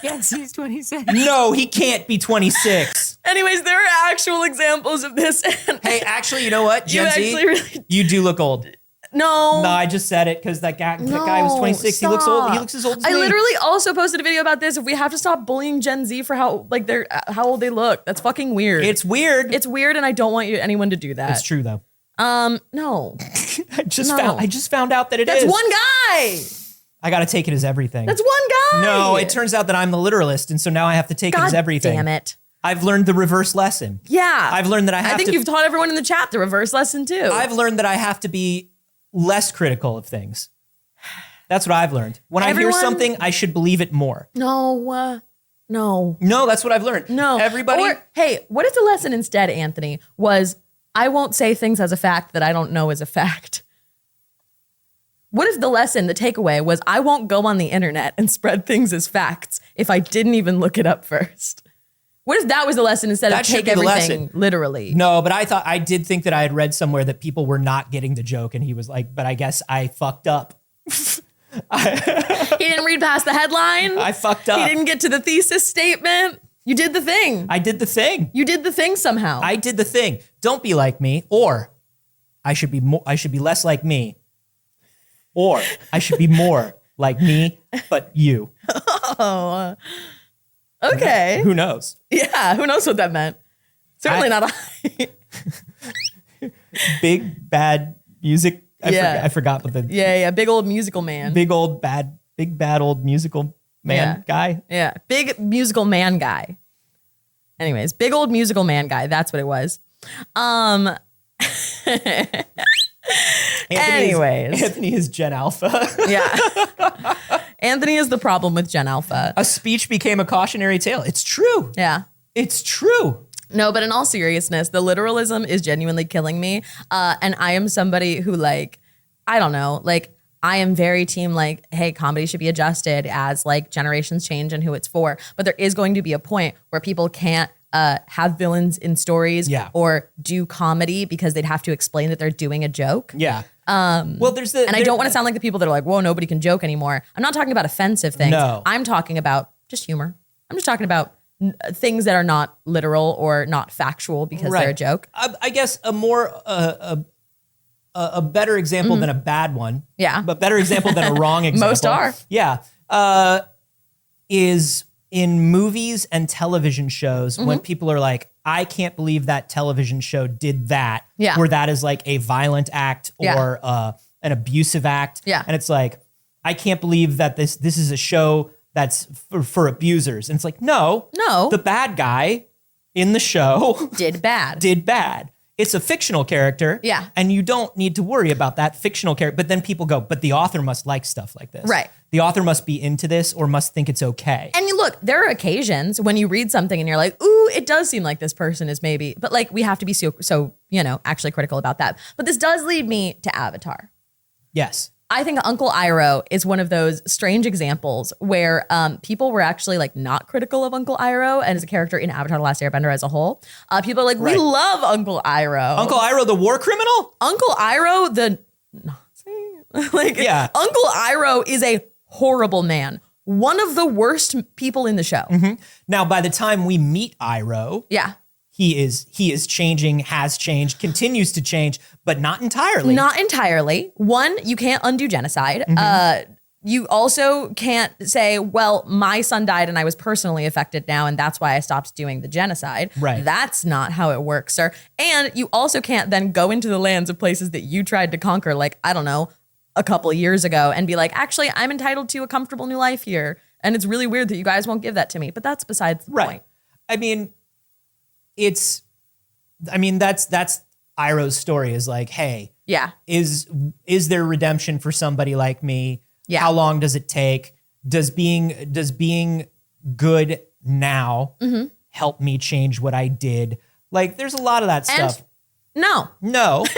C: Yes, he's 26.
A: No, he can't be 26.
B: Anyways, there are actual examples of this.
A: Hey, actually, you know what, Gen Z? You do look old.
B: No.
A: No, I just said it because that guy was 26.
B: Stop.
A: He looks old. He looks as old as me.
B: I literally also posted a video about this. If we have to stop bullying Gen Z for how old they look, that's fucking weird.
A: It's weird.
B: It's weird, and I don't want anyone to do that.
A: It's true though.
B: No.
A: I just found out that
B: That's one guy.
A: I got to take it as everything.
B: That's one guy.
A: No, it turns out that I'm the literalist, and so now I have to take it as everything.
B: Damn it.
A: I've learned the reverse lesson.
B: Yeah.
A: I've learned that I think
B: you've taught everyone in the chat the reverse lesson too.
A: I've learned that I have to be less critical of things. That's what I've learned. When I hear something, I should believe it more.
B: No.
A: No, that's what I've learned.
B: No.
A: Everybody.
B: Or, hey, what if the lesson instead, Anthony, was I won't say things as a fact that I don't know as a fact? What if the lesson, the takeaway was I won't go on the internet and spread things as facts if I didn't even look it up first? What if that was the lesson instead of take everything literally?
A: No, but I did think that I had read somewhere that people were not getting the joke, and he was like, but I guess I fucked up.
B: He didn't read past the headline.
A: I fucked up.
B: He didn't get to the thesis statement. You did the thing.
A: I did the thing.
B: You did the thing somehow.
A: I did the thing. Don't be like me, or I should be less like me, or I should be more like me, but you.
B: Oh. Okay.
A: Who knows?
B: Yeah, who knows what that meant? Certainly not I.
A: Big bad music. I forgot what the
B: big old musical man.
A: Big bad old musical man guy.
B: Yeah, big musical man guy. Anyways, big old musical man guy. That's what it was.
A: Anthony is Gen Alpha.
B: Yeah. Anthony is the problem with Gen Alpha.
A: A speech became a cautionary tale. It's true.
B: Yeah.
A: It's true.
B: No, but in all seriousness, the literalism is genuinely killing me. And I am somebody who I don't know, I am very team hey, comedy should be adjusted as generations change and who it's for. But there is going to be a point where people can't have villains in stories or do comedy because they'd have to explain that they're doing a joke.
A: Yeah.
B: Well, I don't want to sound like the people that are whoa, nobody can joke anymore. I'm not talking about offensive things.
A: No.
B: I'm talking about just humor. I'm just talking about things that are not literal or not factual because they're a joke.
A: I guess a more a better example than a bad one.
B: Yeah.
A: But better example than a wrong example.
B: Most are.
A: Yeah. Is in movies and television shows when people are like, I can't believe that television show did that.
B: Yeah.
A: Or that is a violent act or an abusive act.
B: Yeah.
A: And it's I can't believe that this is a show that's for abusers. And it's no. The bad guy in the show
B: did bad.
A: It's a fictional character.
B: Yeah.
A: And you don't need to worry about that fictional character. But then people go, but the author must like stuff like this.
B: Right.
A: The author must be into this or must think it's okay.
B: And look, there are occasions when you read something and you're like, ooh, it does seem like this person is maybe, but we have to be so actually critical about that. But this does lead me to Avatar.
A: Yes.
B: I think Uncle Iroh is one of those strange examples where people were actually not critical of Uncle Iroh and as a character in Avatar: The Last Airbender as a whole. People are we love Uncle Iroh.
A: Uncle Iroh, the war criminal?
B: Uncle Iroh, the Nazi? Uncle Iroh is a horrible man. One of the worst people in the show.
A: Mm-hmm. Now, by the time we meet Iroh, he is changing, has changed, continues to change, but not entirely.
B: Not entirely. One, you can't undo genocide. you also can't say, well, my son died and I was personally affected now, and that's why I stopped doing the genocide.
A: Right.
B: That's not how it works, sir. And you also can't then go into the lands of places that you tried to conquer, like, I don't know, a couple of years ago and be like, actually, I'm entitled to a comfortable new life here. And it's really weird that you guys won't give that to me. But that's besides the point.
A: I mean, that's Iroh's story is like, hey, is there redemption for somebody like me? Yeah. How long does it take? Does being good now help me change what I did? Like, there's a lot of that stuff.
B: No.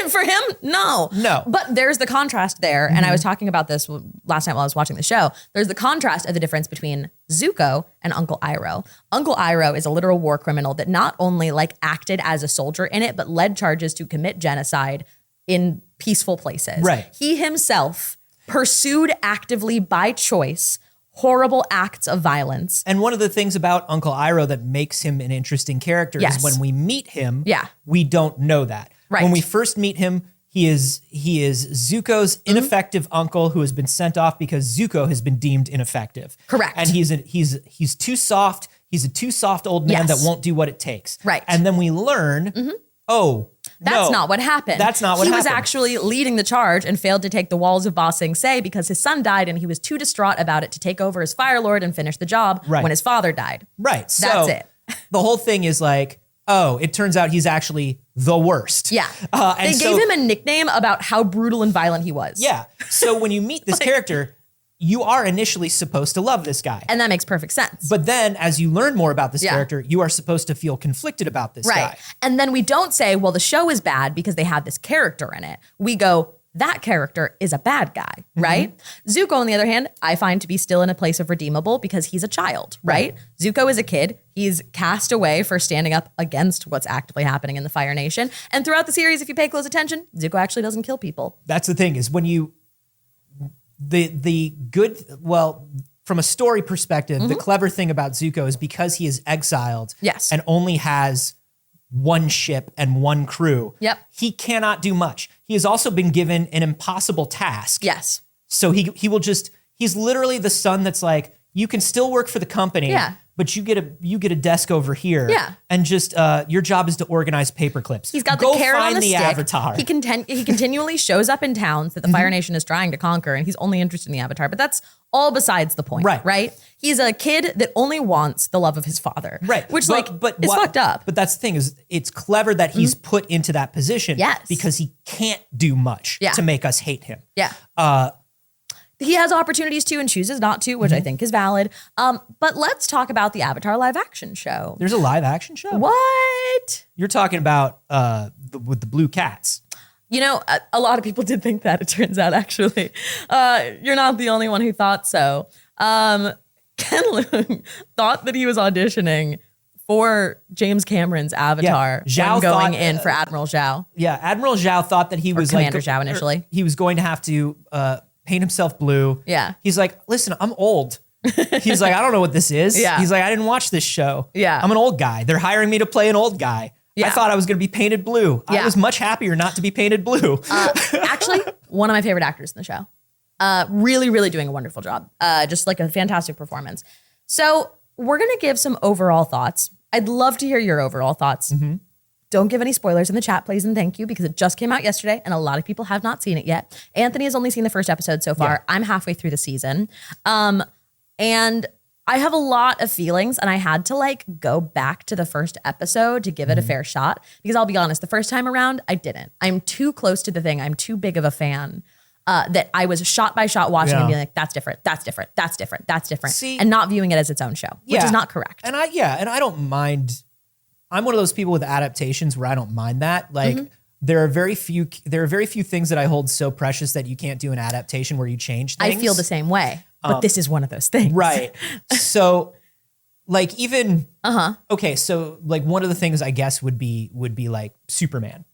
B: For him, no. But there's the contrast there. And I was talking about this last night while I was watching the show. There's the contrast of the difference between Zuko and Uncle Iroh. Uncle Iroh is a literal war criminal that not only like acted as a soldier in it, but led charges to commit genocide in peaceful places.
A: Right.
B: He himself pursued actively by choice horrible acts of violence.
A: And one of the things about Uncle Iroh that makes him an interesting character is when we meet him, we don't know that. Right. When we first meet him, he is Zuko's ineffective uncle who has been sent off because Zuko has been deemed ineffective.
B: Correct.
A: And he's too soft. He's a too soft old man that won't do what it takes.
B: Right.
A: And then we learn,
B: that's not what happened.
A: That's not what happened.
B: He was actually leading the charge and failed to take the walls of Ba Sing Se because his son died and he was too distraught about it to take over as Fire Lord and finish the job when his father died.
A: Right.
B: That's it.
A: The whole thing is like, it turns out he's actually the worst.
B: Yeah. They gave him a nickname about how brutal and violent he was.
A: Yeah. So when you meet this character, you are initially supposed to love this guy.
B: And that makes perfect sense.
A: But then as you learn more about this character, you are supposed to feel conflicted about this guy.
B: And then we don't say, well, the show is bad because they have this character in it. We go, that character is a bad guy, right? Zuko, on the other hand, I find to be still in a place of redeemable because he's a child, right? Zuko is a kid. He's cast away for standing up against what's actively happening in the Fire Nation. And throughout the series, if you pay close attention, Zuko actually doesn't kill people.
A: That's the thing is when you... from a story perspective, the clever thing about Zuko is because he is exiled and only has one ship and one crew, he cannot do much. He has also been given an impossible task.
B: Yes.
A: So he's literally the son that's like, you can still work for the company, but you get a desk over here.
B: Yeah.
A: And just your job is to organize paper clips.
B: He's got the carrot on the stick.
A: Avatar.
B: He continually shows up in towns that the Fire Nation is trying to conquer, and he's only interested in the Avatar. But that's all besides the point. Right? He's a kid that only wants the love of his father. Right. Which is fucked up.
A: But that's the thing is it's clever that he's put into that position because he can't do much to make us hate him.
B: Yeah. He has opportunities to and chooses not to, which I think is valid. But let's talk about the Avatar live action show.
A: There's a live action show?
B: What?
A: You're talking about with the blue cats.
B: You know, a lot of people did think that, it turns out, actually. You're not the only one who thought so. Ken Leung thought that he was auditioning for James Cameron's Avatar going in for Admiral Zhao.
A: Yeah, Admiral Zhao thought that he was
B: Commander Zhao initially.
A: He was going to have to paint himself blue.
B: Yeah.
A: He's like, listen, I'm old. He's like, I don't know what this is.
B: Yeah.
A: He's like, I didn't watch this show.
B: Yeah.
A: I'm an old guy. They're hiring me to play an old guy. Yeah. I thought I was going to be painted blue. Yeah. I was much happier not to be painted blue.
B: Actually, one of my favorite actors in the show. Really, really doing a wonderful job. Just like a fantastic performance. So we're going to give some overall thoughts. I'd love to hear your overall thoughts. Don't give any spoilers in the chat, please, and thank you, because it just came out yesterday and a lot of people have not seen it yet. Anthony has only seen the first episode so far. Yeah. I'm halfway through the season. And I have a lot of feelings, and I had to go back to the first episode to give it a fair shot, because I'll be honest, the first time around, I didn't. I'm too close to the thing. I'm too big of a fan that I was shot by shot watching and being like, that's different, that's different, that's different, that's different. See, and not viewing it as its own show, which is not correct.
A: And I don't mind. I'm one of those people with adaptations where I don't mind that. There are very few things that I hold so precious that you can't do an adaptation where you change things.
B: I feel the same way, but this is one of those things.
A: Right. So even, okay. So one of the things I guess would be like Superman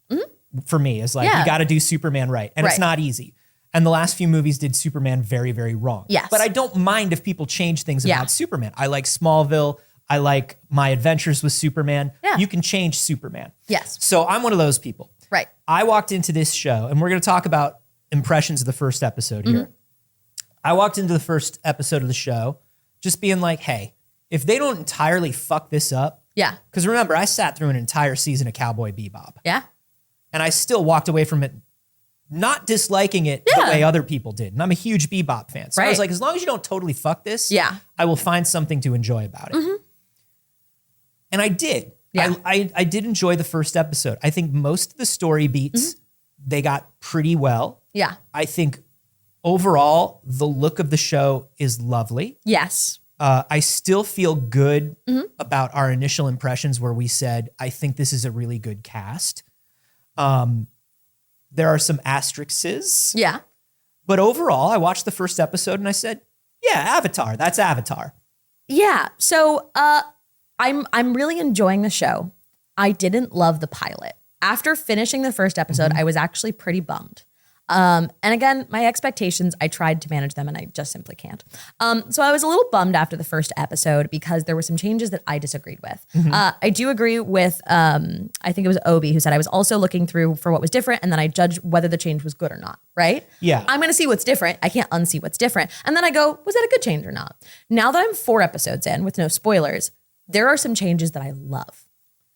A: for me is you got to do Superman right. And it's not easy. And the last few movies did Superman very, very wrong.
B: Yes.
A: But I don't mind if people change things about Superman. I like Smallville. I like My Adventures with Superman.
B: Yeah.
A: You can change Superman.
B: Yes.
A: So I'm one of those people.
B: Right.
A: I walked into this show, and we're going to talk about impressions of the first episode here. I walked into the first episode of the show just being like, hey, if they don't entirely fuck this up.
B: Yeah.
A: Because remember, I sat through an entire season of Cowboy Bebop.
B: Yeah.
A: And I still walked away from it not disliking it the way other people did. And I'm a huge Bebop fan. So I was like, as long as you don't totally fuck this, I will find something to enjoy about it. And I did. Yeah. I did enjoy the first episode. I think most of the story beats, they got pretty well.
B: Yeah.
A: I think overall, the look of the show is lovely.
B: Yes.
A: I still feel good about our initial impressions where we said, I think this is a really good cast. There are some asterisks.
B: Yeah.
A: But overall, I watched the first episode and I said, yeah, Avatar. That's Avatar.
B: Yeah. So I'm really enjoying the show. I didn't love the pilot. After finishing the first episode, I was actually pretty bummed. And again, my expectations, I tried to manage them and I just simply can't. So I was a little bummed after the first episode because there were some changes that I disagreed with. I do agree with, I think it was Obi who said I was also looking through for what was different and then I judged whether the change was good or not, right?
A: Yeah.
B: I'm going to see what's different. I can't unsee what's different. And then I go, was that a good change or not? Now that I'm 4 episodes in with no spoilers, there are some changes that I love.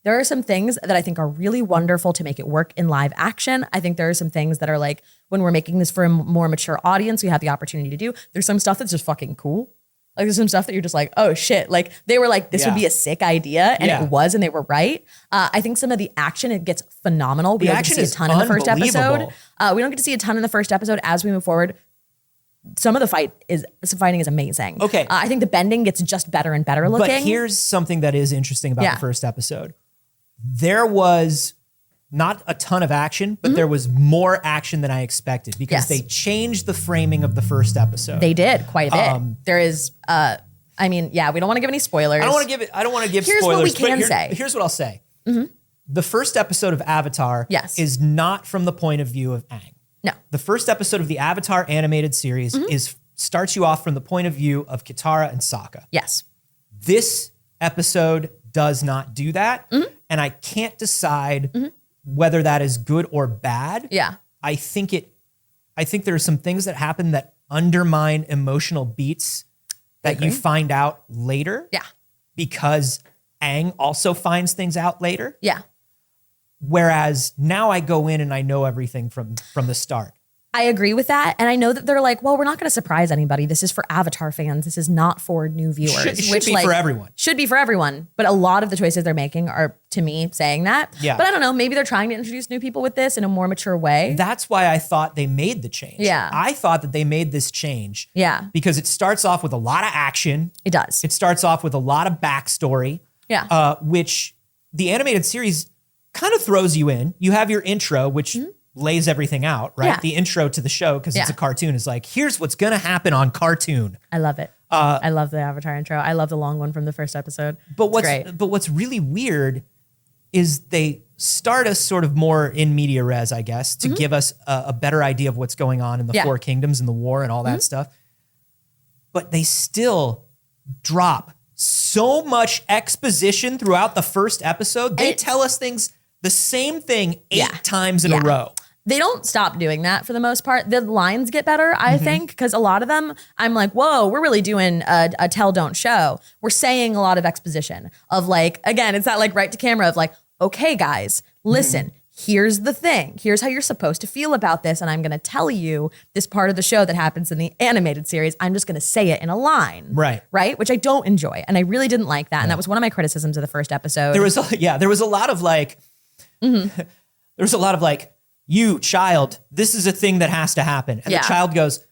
B: There are some things that I think are really wonderful to make it work in live action. I think there are some things that are like, when we're making this for a more mature audience, we have the opportunity to do. There's some stuff that's just fucking cool. Like there's some stuff that you're just like, oh shit. Like they were like, this would be a sick idea. And it was, and they were right. I think some of the action, it gets phenomenal. We don't get to see a ton in the first episode. We don't get to see a ton in the first episode as we move forward. Some of the fighting is amazing.
A: Okay.
B: I think the bending gets just better and better looking.
A: But here's something that is interesting about the first episode. There was not a ton of action, but there was more action than I expected because they changed the framing of the first episode.
B: They did quite a bit. There is, I mean, we don't want to give any spoilers.
A: I don't want to give
B: here's
A: spoilers.
B: Here's what we can say.
A: Here's what I'll say. The first episode of Avatar is not from the point of view of Aang.
B: No.
A: The first episode of the Avatar animated series starts you off from the point of view of Katara and Sokka.
B: Yes.
A: This episode does not do that. And I can't decide whether that is good or bad.
B: Yeah.
A: I think there are some things that happen that undermine emotional beats that you find out later.
B: Yeah.
A: Because Aang also finds things out later.
B: Yeah.
A: Whereas now I go in and I know everything from the start.
B: I agree with that. And I know that they're like, well, we're not going to surprise anybody. This is for Avatar fans. This is not for new viewers.
A: It should be for everyone.
B: Should be for everyone. But a lot of the choices they're making are, to me, saying that.
A: Yeah.
B: But I don't know. Maybe they're trying to introduce new people with this in a more mature way.
A: That's why I thought they made the change.
B: Yeah.
A: I thought that they made this change.
B: Yeah.
A: Because it starts off with a lot of action.
B: It does.
A: It starts off with a lot of backstory.
B: Yeah.
A: Which the animated series kind of throws you in. You have your intro, which lays everything out, right?
B: Yeah.
A: The intro to the show, because it's a cartoon, is like, here's what's going to happen on cartoon.
B: I love it. I love the Avatar intro. I love the long one from the first episode.
A: But what's really weird is they start us sort of more in media res, I guess, to give us a better idea of what's going on in the Four Kingdoms and the war and all that stuff. But they still drop so much exposition throughout the first episode. They tell us things, the same thing 8 times in a row.
B: They don't stop doing that for the most part. The lines get better, I think, because a lot of them, I'm like, whoa, we're really doing a tell, don't show. We're saying a lot of exposition of like, again, it's that like right to camera of like, okay, guys, listen, here's the thing. Here's how you're supposed to feel about this. And I'm going to tell you this part of the show that happens in the animated series. I'm just going to say it in a line.
A: Right.
B: Right. Which I don't enjoy. And I really didn't like that. And that was one of my criticisms of the first episode.
A: There was a lot of like, there was a lot of like, you child, this is a thing that has to happen. And the child goes,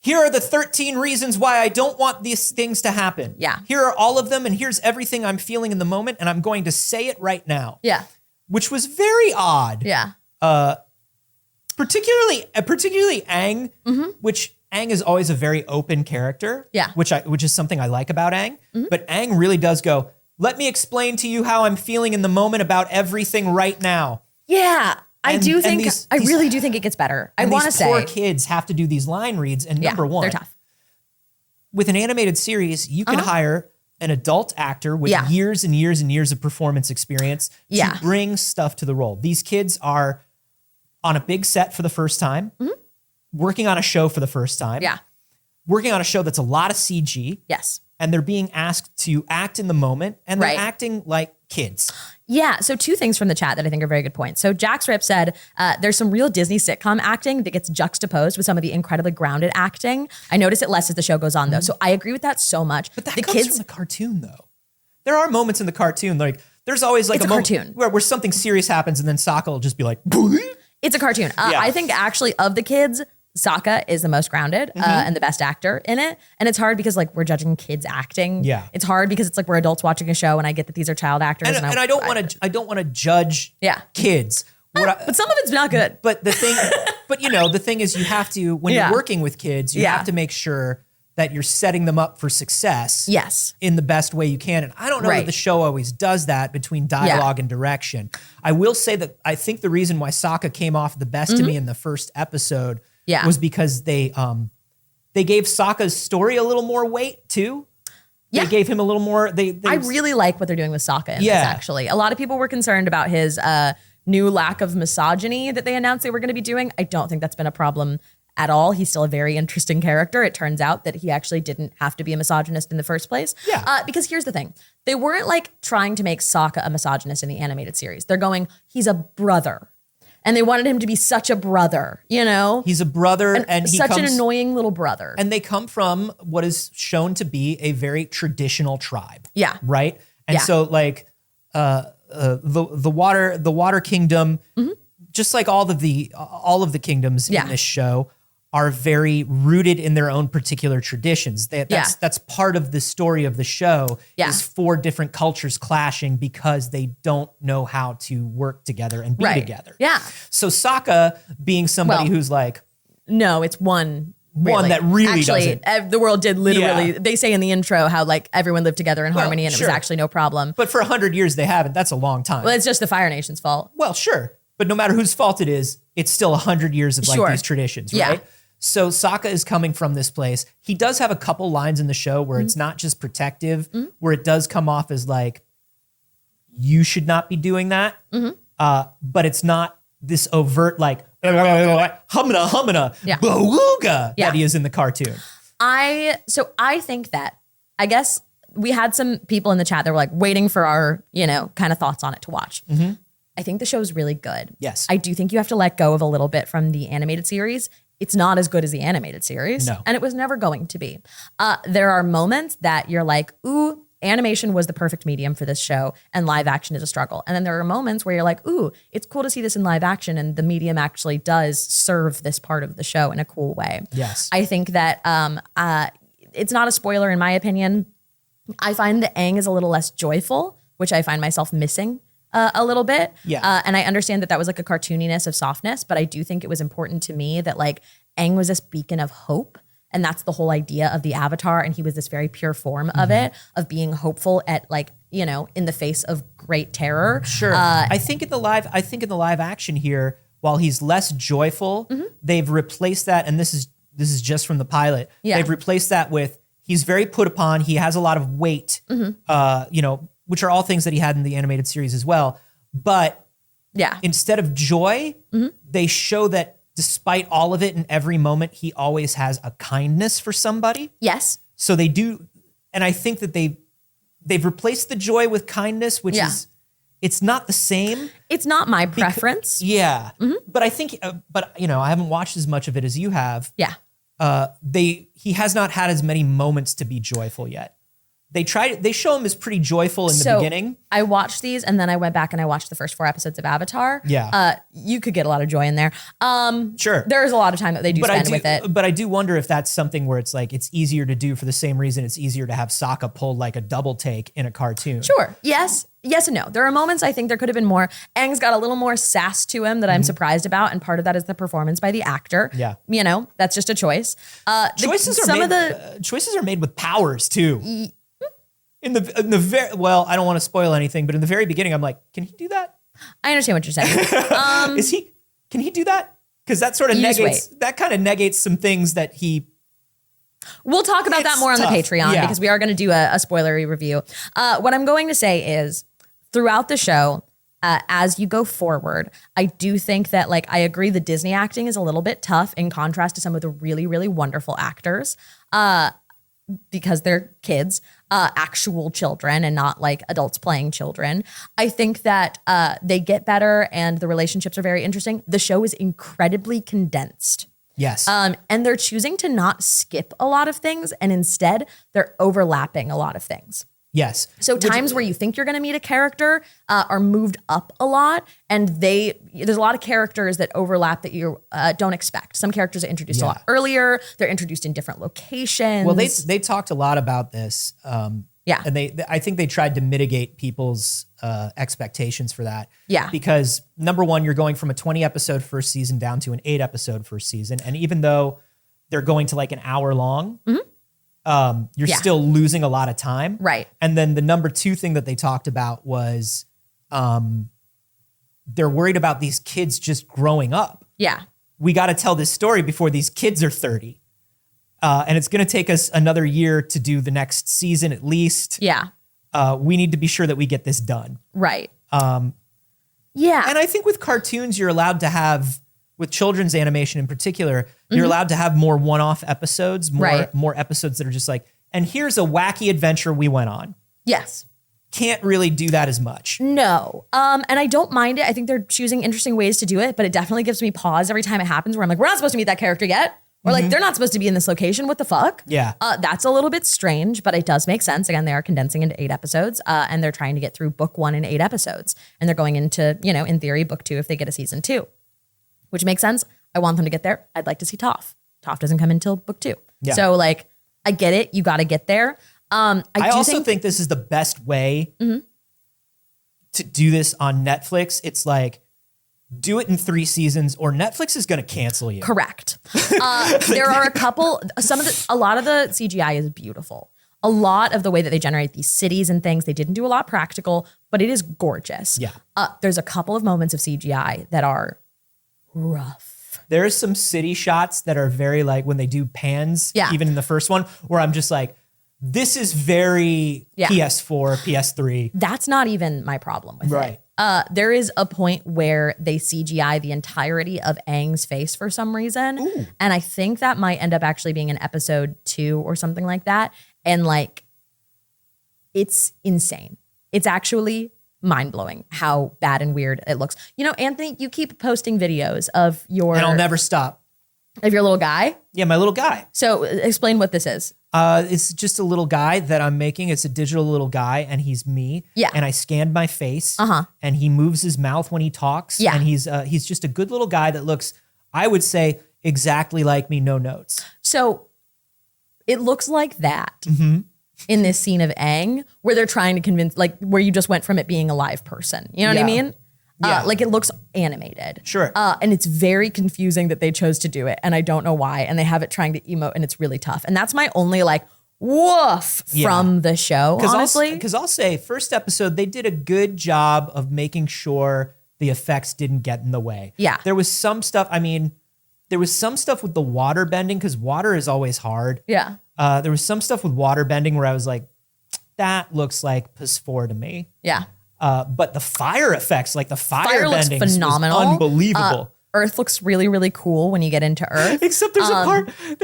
A: here are the 13 reasons why I don't want these things to happen.
B: Yeah.
A: Here are all of them. And here's everything I'm feeling in the moment. And I'm going to say it right now.
B: Yeah.
A: Which was very odd.
B: Yeah.
A: Particularly Aang, which Aang is always a very open character.
B: Yeah.
A: Which is something I like about Aang. But Aang really does go, let me explain to you how I'm feeling in the moment about everything right now.
B: Yeah. I really do think it gets better. I want to say.
A: Poor kids have to do these line reads. And number one,
B: they're tough.
A: With an animated series, you can hire an adult actor with years and years and years of performance experience to bring stuff to the role. These kids are on a big set for the first time, working on a show for the first time.
B: Yeah.
A: working on a show that's a lot of CG.
B: Yes.
A: And they're being asked to act in the moment, and they're acting like kids.
B: Yeah. So 2 things from the chat that I think are very good points. So Jax Rip said, there's some real Disney sitcom acting that gets juxtaposed with some of the incredibly grounded acting. I notice it less as the show goes on, though. So I agree with that so much.
A: But that comes from the cartoon, though. There are moments in the cartoon, like there's always like
B: a
A: moment where something serious happens, and then Sokka will just be like, "Boing."
B: It's a cartoon. I think actually of the kids, Sokka is the most grounded and the best actor in it. And it's hard because like we're judging kids acting.
A: Yeah.
B: It's hard because it's like we're adults watching a show, and I get that these are child actors.
A: And I don't want to judge kids.
B: But some of it's not good.
A: But the thing is you have to, when you're working with kids, you have to make sure that you're setting them up for success.
B: Yes.
A: In the best way you can. And I don't know that the show always does that between dialogue and direction. I will say that I think the reason why Sokka came off the best to me in the first episode was because they gave Sokka's story a little more weight too. They gave him a little more. I
B: really like what they're doing with Sokka in this, actually. A lot of people were concerned about his new lack of misogyny that they announced they were going to be doing. I don't think that's been a problem at all. He's still a very interesting character. It turns out that he actually didn't have to be a misogynist in the first place.
A: Yeah.
B: Because here's the thing. They weren't like trying to make Sokka a misogynist in the animated series. They're going, he's a brother. And they wanted him to be such a brother, you know?
A: He's a brother and he
B: such an annoying little brother.
A: And they come from what is shown to be a very traditional tribe.
B: Yeah.
A: Right? And so like the water kingdom, just like all of the kingdoms in this show, are very rooted in their own particular traditions. That's part of the story of the show is 4 different cultures clashing because they don't know how to work together and be together.
B: Yeah.
A: So Sokka being somebody who's like...
B: No, it's one
A: that really doesn't.
B: The world did literally, they say in the intro how like everyone lived together in harmony and it was actually no problem.
A: But for 100 years they haven't. That's a long time.
B: Well, it's just the Fire Nation's fault.
A: Well, sure. But no matter whose fault it is, it's still 100 years of like these traditions, right? Yeah. So Sokka is coming from this place. He does have a couple lines in the show where it's not just protective, where it does come off as like, you should not be doing that. But it's not this overt like, humana, beluga that he is in the cartoon.
B: I think that, I guess we had some people in the chat that were like waiting for our, kind of thoughts on it to watch. I think the show's really good.
A: Yes.
B: I do think you have to let go of a little bit from the animated series. It's not as good as the animated series.
A: No.
B: And it was never going to be. There are moments that you're like, ooh, animation was the perfect medium for this show and live action is a struggle. And then there are moments where you're like, ooh, it's cool to see this in live action and the medium actually does serve this part of the show in a cool way.
A: Yes.
B: I think that it's not a spoiler in my opinion. I find that Aang is a little less joyful, which I find myself missing a little bit.
A: Yeah.
B: And I understand that that was like a cartooniness of softness, but I do think it was important to me that like Aang was this beacon of hope. And that's the whole idea of the Avatar. And he was this very pure form of it, of being hopeful at like, in the face of great terror.
A: Sure. I think in the live action here, while he's less joyful, they've replaced that. And this is just from the pilot.
B: Yeah.
A: They've replaced that with, he's very put upon. He has a lot of weight, which are all things that he had in the animated series as well. But instead of joy, they show that despite all of it in every moment, he always has a kindness for somebody.
B: Yes.
A: So they do. And I think that they've replaced the joy with kindness, which is, it's not the same.
B: It's not my preference.
A: But I think, I haven't watched as much of it as you have.
B: Yeah.
A: He has not had as many moments to be joyful yet. They show him as pretty joyful in the beginning.
B: I watched these and then I went back and I watched the first 4 episodes of Avatar.
A: Yeah.
B: You could get a lot of joy in there.
A: Sure.
B: There's a lot of time that they do spend with it.
A: But I do wonder if that's something where it's like, it's easier to do for the same reason it's easier to have Sokka pull like a double take in a cartoon.
B: Sure. Yes. Yes and no. There are moments I think there could have been more. Aang's got a little more sass to him that I'm surprised about. And part of that is the performance by the actor.
A: Yeah.
B: That's just a choice.
A: Choices are made with powers too. In the I don't want to spoil anything, but in the very beginning, I'm like, can he do that?
B: I understand what you're saying.
A: Can he do that? Because that sort of negates some things that he.
B: We'll talk about that more on the Patreon because we are going to do a spoilery review. What I'm going to say is throughout the show, as you go forward, I do think that I agree the Disney acting is a little bit tough in contrast to some of the really, really wonderful actors. because they're kids, actual children and not like adults playing children. I think that they get better and the relationships are very interesting. The show is incredibly condensed.
A: Yes.
B: And they're choosing to not skip a lot of things and instead they're overlapping a lot of things.
A: Yes.
B: So times where you think you're going to meet a character are moved up a lot, and there's a lot of characters that overlap that you don't expect. Some characters are introduced a lot earlier. They're introduced in different locations.
A: Well, they talked a lot about this. And I think they tried to mitigate people's expectations for that.
B: Yeah.
A: Because number one, you're going from a 20 episode first season down to an 8 episode first season, and even though they're going to like an hour long. You're still losing a lot of time.
B: Right.
A: And then the number 2 thing that they talked about was they're worried about these kids just growing up.
B: Yeah.
A: We got to tell this story before these kids are 30. And it's going to take us another year to do the next season at least.
B: Yeah.
A: We need to be sure that we get this done.
B: Right.
A: Yeah.
B: And
A: I think with cartoons, you're allowed to have, with children's animation in particular, you're allowed to have more one-off episodes, more episodes that are just like, and here's a wacky adventure we went on.
B: Yes.
A: Can't really do that as much.
B: No. And I don't mind it. I think they're choosing interesting ways to do it, but it definitely gives me pause every time it happens where I'm like, we're not supposed to meet that character yet. Or like, they're not supposed to be in this location. What the fuck?
A: Yeah.
B: That's a little bit strange, but it does make sense. Again, they are condensing into 8 episodes and they're trying to get through book 1 in 8 episodes. And they're going into, in theory, book 2 if they get a season 2. Which makes sense. I want them to get there. I'd like to see Toph. Toph doesn't come until book 2. Yeah. So like, I get it. You got to get there. I also
A: think this is the best way to do this on Netflix. It's like, do it in 3 seasons or Netflix is going to cancel you.
B: Correct. There are a lot of the CGI is beautiful. A lot of the way that they generate these cities and things, they didn't do a lot practical, but it is gorgeous.
A: Yeah.
B: There's a couple of moments of CGI that are rough.
A: There's some city shots that are very like when they do pans, even in the first one, where I'm just like, this is very PS4, PS3.
B: That's not even my problem with it. There is a point where they CGI the entirety of Aang's face for some reason. Ooh. And I think that might end up actually being in episode 2 or something like that. And like, it's insane. It's actually mind-blowing how bad and weird it looks. Anthony, you keep posting videos of your...
A: And I'll never stop.
B: Of your little guy?
A: Yeah, my little guy.
B: So explain what this is.
A: It's just a little guy that I'm making. It's a digital little guy and he's me.
B: Yeah.
A: And I scanned my face and he moves his mouth when he talks.
B: Yeah.
A: And he's just a good little guy that looks, I would say, exactly like me, no notes.
B: So it looks like that. In this scene of Aang, where they're trying to convince, like where you just went from it being a live person. You know what I mean? Yeah. Like it looks animated.
A: Sure.
B: And it's very confusing that they chose to do it. And I don't know why. And they have it trying to emote and it's really tough. And that's my only like woof from the show, honestly.
A: Because I'll say first episode, they did a good job of making sure the effects didn't get in the way.
B: Yeah.
A: There was some stuff, there was some stuff with the water bending because water is always hard.
B: Yeah.
A: There was some stuff with water bending where I was like, that looks like PS4 to me.
B: Yeah.
A: But the fire effects, like the fire bending,
B: looks phenomenal.
A: Was unbelievable.
B: Earth looks really, really cool when you get into Earth.
A: Except there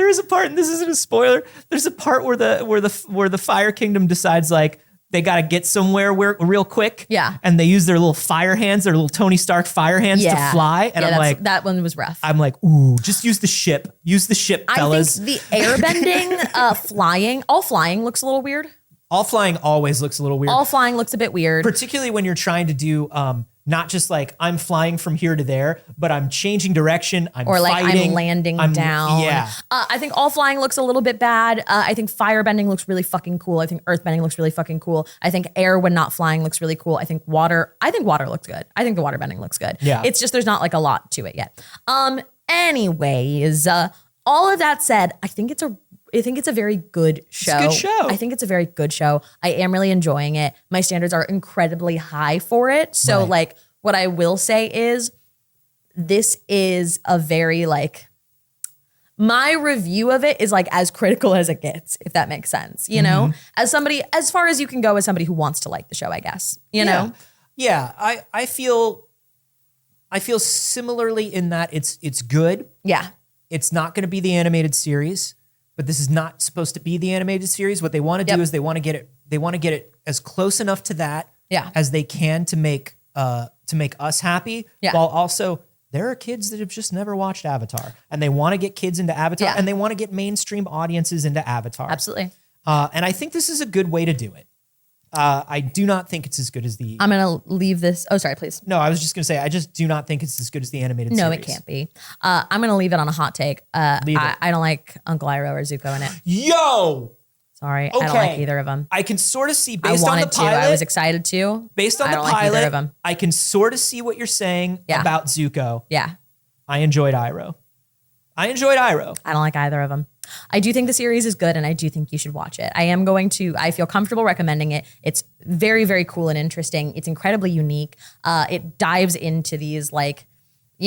A: is a part, and this isn't a spoiler. There's a part where the Fire Kingdom decides like they got to get somewhere real quick.
B: Yeah.
A: And they use their little fire hands, their little Tony Stark fire hands to fly. And I'm like,
B: that one was rough.
A: I'm like, ooh, just use the ship. Use the ship, fellas.
B: I think the airbending, all flying looks a little weird.
A: All flying always looks a little weird.
B: All flying looks a bit weird.
A: Particularly when you're trying to do not just like I'm flying from here to there, but I'm changing direction. I'm fighting.
B: I'm landing down.
A: Yeah.
B: I think all flying looks a little bit bad. I think fire bending looks really fucking cool. I think earth bending looks really fucking cool. I think air when not flying looks really cool. I think water looks good. I think the water bending looks good.
A: Yeah.
B: It's just there's not like a lot to it yet. Anyways, all of that said, I think it's a very good show.
A: It's a good show.
B: I think it's a very good show. I am really enjoying it. My standards are incredibly high for it. So like what I will say is this is a very like, my review of it is like as critical as it gets, if that makes sense. You know, as somebody, as far as you can go as somebody who wants to like the show, I guess, you know?
A: Yeah. I feel similarly in that it's good.
B: Yeah.
A: It's not going to be the animated series. but this is not supposed to be the animated series. What they want to do is they want to get it as close enough to that as they can to make us happy. Yeah. While also there are kids that have just never watched Avatar, and they want to get kids into Avatar, and they want to get mainstream audiences into Avatar.
B: Absolutely.
A: And I think this is a good way to do it. I do not think it's as good as the...
B: I'm going to leave this... Oh, sorry, please.
A: No, I was just going to say, I just do not think it's as good as the animated series.
B: No, it can't be. I'm going to leave it on a hot take. I don't like Uncle Iroh or Zuko in it.
A: Yo!
B: Sorry, okay. I don't like either of them.
A: I can sort of see, based on the pilot...
B: I was excited to.
A: Based on the pilot, like either of them. I can sort of see what you're saying about Zuko.
B: Yeah.
A: I enjoyed Iroh. I don't
B: like either of them. I do think the series is good, and I do think you should watch it. I feel comfortable recommending it. It's very, very cool and interesting. It's incredibly unique. It dives into these, like, we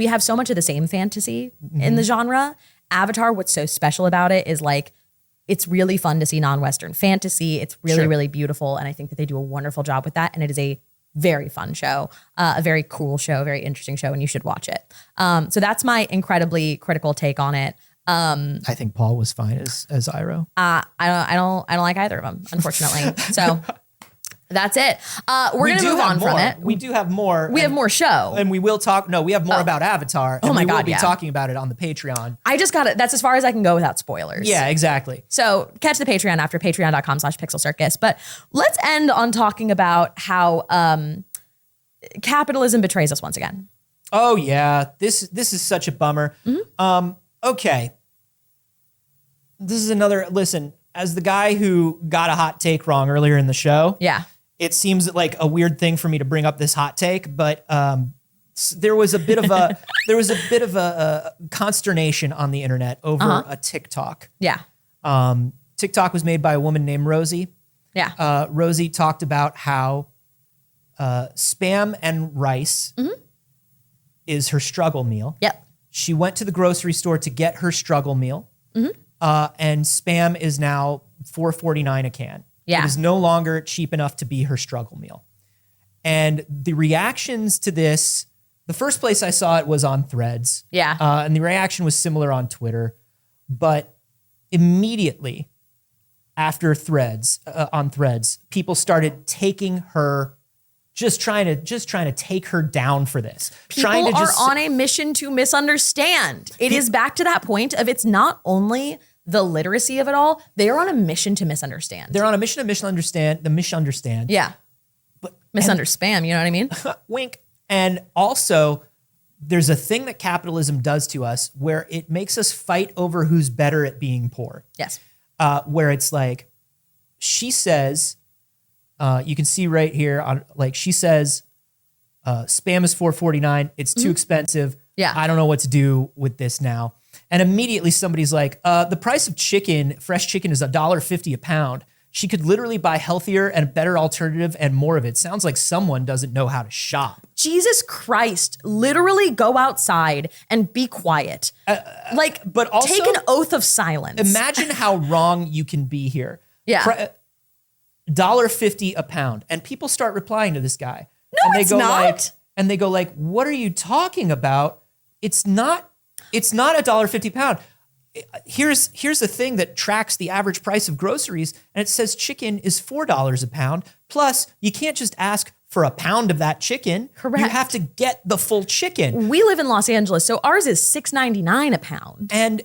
B: have so much of the same fantasy in the genre. Avatar, what's so special about it is, like, it's really fun to see non-Western fantasy. It's really, really beautiful, and I think that they do a wonderful job with that, and it is a very fun show, a very cool show, very interesting show, and you should watch it. So that's my incredibly critical take on it.
A: I think Paul was fine as Iroh.
B: I don't like either of them, unfortunately. So that's it. We're gonna move on from it.
A: We do have more.
B: We have more show,
A: and we will talk. No, we have more about Avatar. And
B: oh my God,
A: we'll be talking about it on the Patreon.
B: I just got it. That's as far as I can go without spoilers.
A: Yeah, exactly.
B: So catch the Patreon after patreon.com/pixelcircus. But let's end on talking about how capitalism betrays us once again.
A: Oh yeah, this is such a bummer. Mm-hmm. Okay, this is another. Listen, as the guy who got a hot take wrong earlier in the show.
B: Yeah.
A: It seems like a weird thing for me to bring up this hot take, but there was a bit of a consternation on the internet over a TikTok.
B: Yeah.
A: TikTok was made by a woman named Rosie.
B: Yeah.
A: Rosie talked about how Spam and rice is her struggle meal.
B: Yep.
A: She went to the grocery store to get her struggle meal, and Spam is now $4.49 a can.
B: Yeah.
A: It is no longer cheap enough to be her struggle meal. And the reactions to this, the first place I saw it was on Threads.
B: Yeah.
A: And the reaction was similar on Twitter. But immediately after on Threads, people started taking her, just trying to take her down for this.
B: People are on a mission to misunderstand. It is back to that point of it's not only the literacy of it all, they are on a mission to misunderstand.
A: They're on a mission to misunderstand.
B: Yeah. But misunderstand, you know what I mean?
A: Wink. And also, there's a thing that capitalism does to us where it makes us fight over who's better at being poor.
B: Yes.
A: Where it's like, she says, you can see right here, she says, Spam is $4.49. It's too expensive.
B: Yeah.
A: I don't know what to do with this now. And immediately somebody's like, the price of fresh chicken is $1.50 a pound. She could literally buy healthier and a better alternative and more of it. Sounds like someone doesn't know how to shop.
B: Jesus Christ, literally go outside and be quiet. But also, take an oath of silence.
A: Imagine how wrong you can be here.
B: Yeah.
A: $1.50 a pound. And people start replying to this guy.
B: No, it's not.
A: And they go like, what are you talking about? It's not $1.50 a pound. Here's the thing that tracks the average price of groceries, and it says chicken is $4 a pound. Plus, you can't just ask for a pound of that chicken.
B: Correct.
A: You have to get the full chicken.
B: We live in Los Angeles, so ours is $6.99 a pound.
A: And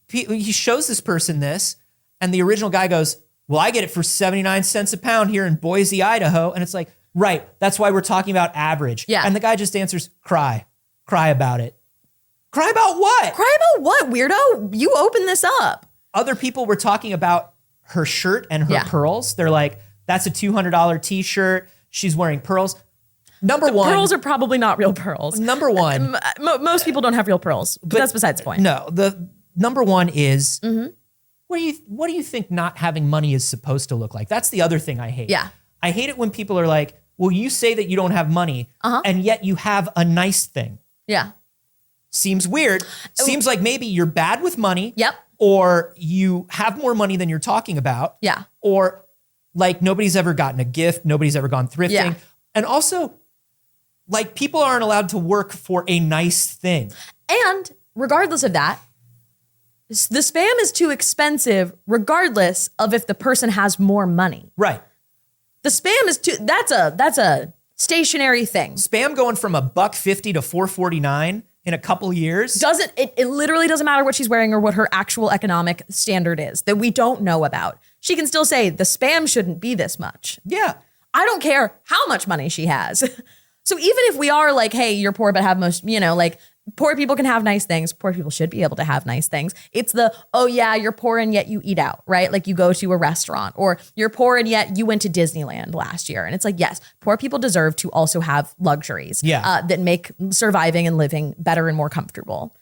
A: he shows this person this, and the original guy goes, well, I get it for 79 cents a pound here in Boise, Idaho. And it's like, right, that's why we're talking about average.
B: Yeah.
A: And the guy just answers, cry about it. Cry about what?
B: Cry about what, weirdo? You open this up.
A: Other people were talking about her shirt and her pearls. They're like, that's a $200 t-shirt. She's wearing pearls. Number one.
B: Pearls are probably not real pearls.
A: Number one.
B: Most people don't have real pearls, but that's besides the point.
A: No, the number one is, what do you think not having money is supposed to look like? That's the other thing I hate.
B: Yeah.
A: I hate it when people are like, well, you say that you don't have money, and yet you have a nice thing.
B: Yeah.
A: Seems weird. Seems like maybe you're bad with money.
B: Yep.
A: Or you have more money than you're talking about.
B: Yeah.
A: Or like nobody's ever gotten a gift. Nobody's ever gone thrifting.
B: Yeah.
A: And also, like, people aren't allowed to work for a nice thing.
B: And regardless of that, the spam is too expensive regardless of if the person has more money.
A: Right.
B: The spam is too, that's a stationary thing.
A: Spam going from $1.50 to $4.49 in a couple years.
B: It literally doesn't matter what she's wearing or what her actual economic standard is that we don't know about. She can still say the spam shouldn't be this much.
A: Yeah.
B: I don't care how much money she has. So even if we are like, hey, you're poor but have most, like poor people can have nice things. Poor people should be able to have nice things. It's the, oh yeah, you're poor and yet you eat out, right? Like you go to a restaurant, or you're poor and yet you went to Disneyland last year. And it's like, yes, poor people deserve to also have luxuries that make surviving and living better and more comfortable.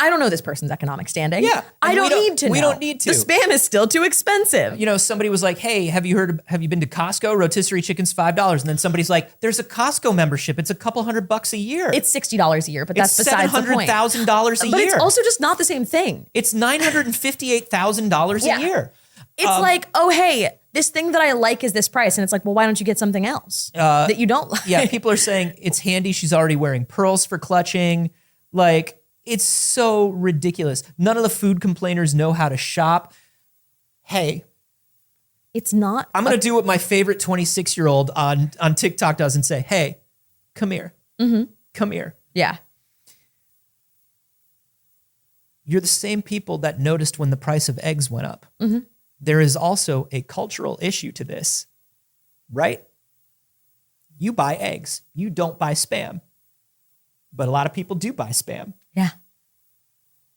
B: I don't know this person's economic standing.
A: Yeah.
B: I don't need to know.
A: We don't need to.
B: The spam is still too expensive.
A: Somebody was like, hey, have you been to Costco? Rotisserie chicken's $5. And then somebody's like, there's a Costco membership. It's a couple $100 a year.
B: It's $60 a year, but that's besides the point.
A: $700,000 a year.
B: But it's also just not the same thing.
A: It's $958,000 a year.
B: It's like, oh, hey, this thing that I like is this price. And it's like, well, why don't you get something else that you don't like?
A: Yeah, people are saying it's handy. She's already wearing pearls for clutching. Like, it's so ridiculous. None of the food complainers know how to shop. Hey.
B: It's not.
A: I'm going to do what my favorite 26-year-old on TikTok does and say, hey, come here.
B: Mm-hmm.
A: Come here.
B: Yeah.
A: You're the same people that noticed when the price of eggs went up.
B: Mm-hmm.
A: There is also a cultural issue to this, right? You buy eggs. You don't buy Spam. But a lot of people do buy Spam.
B: Yeah.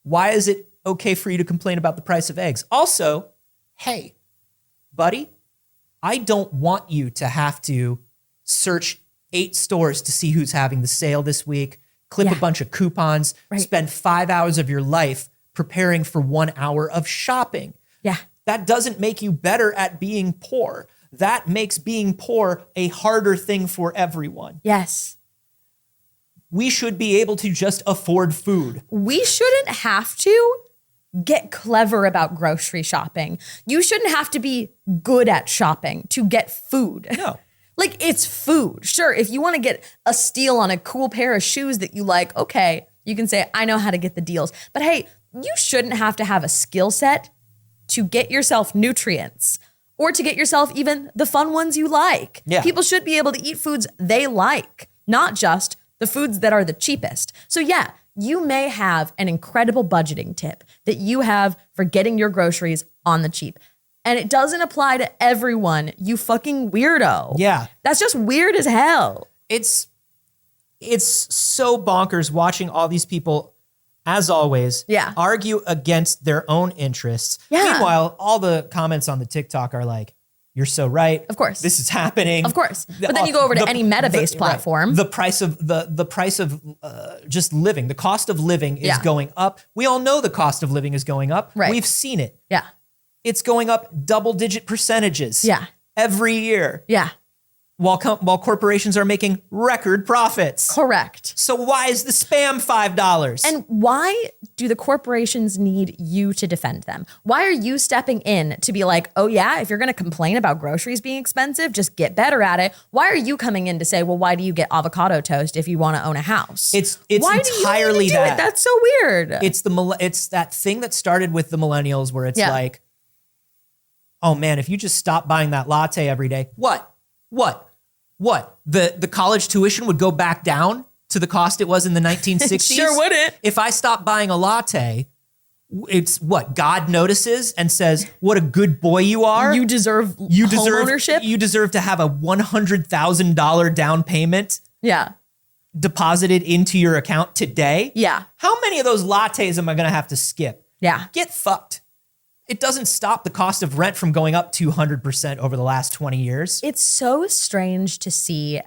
A: Why is it okay for you to complain about the price of eggs? Also, hey, buddy, I don't want you to have to search 8 stores to see who's having the sale this week, clip a bunch of coupons, spend 5 hours of your life preparing for 1 hour of shopping.
B: Yeah.
A: That doesn't make you better at being poor. That makes being poor a harder thing for everyone.
B: Yes.
A: We should be able to just afford food.
B: We shouldn't have to get clever about grocery shopping. You shouldn't have to be good at shopping to get food.
A: No.
B: Like, it's food. Sure, if you want to get a steal on a cool pair of shoes that you like, okay, you can say, I know how to get the deals. But hey, you shouldn't have to have a skill set to get yourself nutrients or to get yourself even the fun ones you like.
A: Yeah.
B: People should be able to eat foods they like, not just the foods that are the cheapest. So yeah, you may have an incredible budgeting tip that you have for getting your groceries on the cheap. And it doesn't apply to everyone, you fucking weirdo.
A: Yeah.
B: That's just weird as hell.
A: It's so bonkers watching all these people, as always, argue against their own interests.
B: Yeah.
A: Meanwhile, all the comments on the TikTok are like, you're so right.
B: Of course.
A: This is happening.
B: Of course. But then you go over to any meta-based platform.
A: Right. The price of just living, the cost of living is going up. We all know the cost of living is going up.
B: Right.
A: We've seen it.
B: Yeah.
A: It's going up double-digit percentages.
B: Yeah.
A: Every year.
B: Yeah.
A: While corporations are making record profits.
B: Correct.
A: So why is the Spam $5?
B: And why do the corporations need you to defend them? Why are you stepping in to be like, oh yeah, if you're going to complain about groceries being expensive, just get better at it. Why are you coming in to say, well, why do you get avocado toast if you want to own a house?
A: It's
B: why
A: entirely
B: do you need to do it? That's so weird.
A: It's that thing that started with the millennials where it's like, oh man, if you just stop buying that latte every day, what? The college tuition would go back down to the cost it was in the 1960s?
B: Sure wouldn't.
A: If I stop buying a latte, it's what? God notices and says, what a good boy you are.
B: You deserve home ownership.
A: You deserve to have a $100,000 down payment deposited into your account today.
B: Yeah.
A: How many of those lattes am I going to have to skip?
B: Yeah.
A: Get fucked. It doesn't stop the cost of rent from going up 200% over the last 20 years.
B: It's so strange to see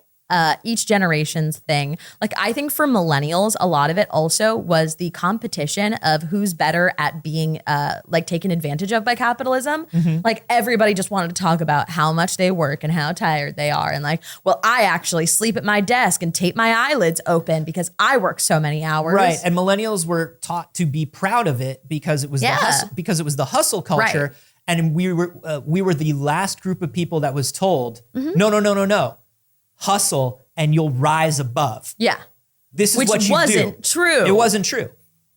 B: each generation's thing. Like, I think for millennials, a lot of it also was the competition of who's better at being like taken advantage of by capitalism. Mm-hmm. Like, everybody just wanted to talk about how much they work and how tired they are. And like, well, I actually sleep at my desk and tape my eyelids open because I work so many hours.
A: Right. And millennials were taught to be proud of it because it was the hustle culture. Right. And we were the last group of people that was told, no. Hustle and you'll rise above.
B: Yeah.
A: This is what you do.
B: Which wasn't true.
A: It wasn't true.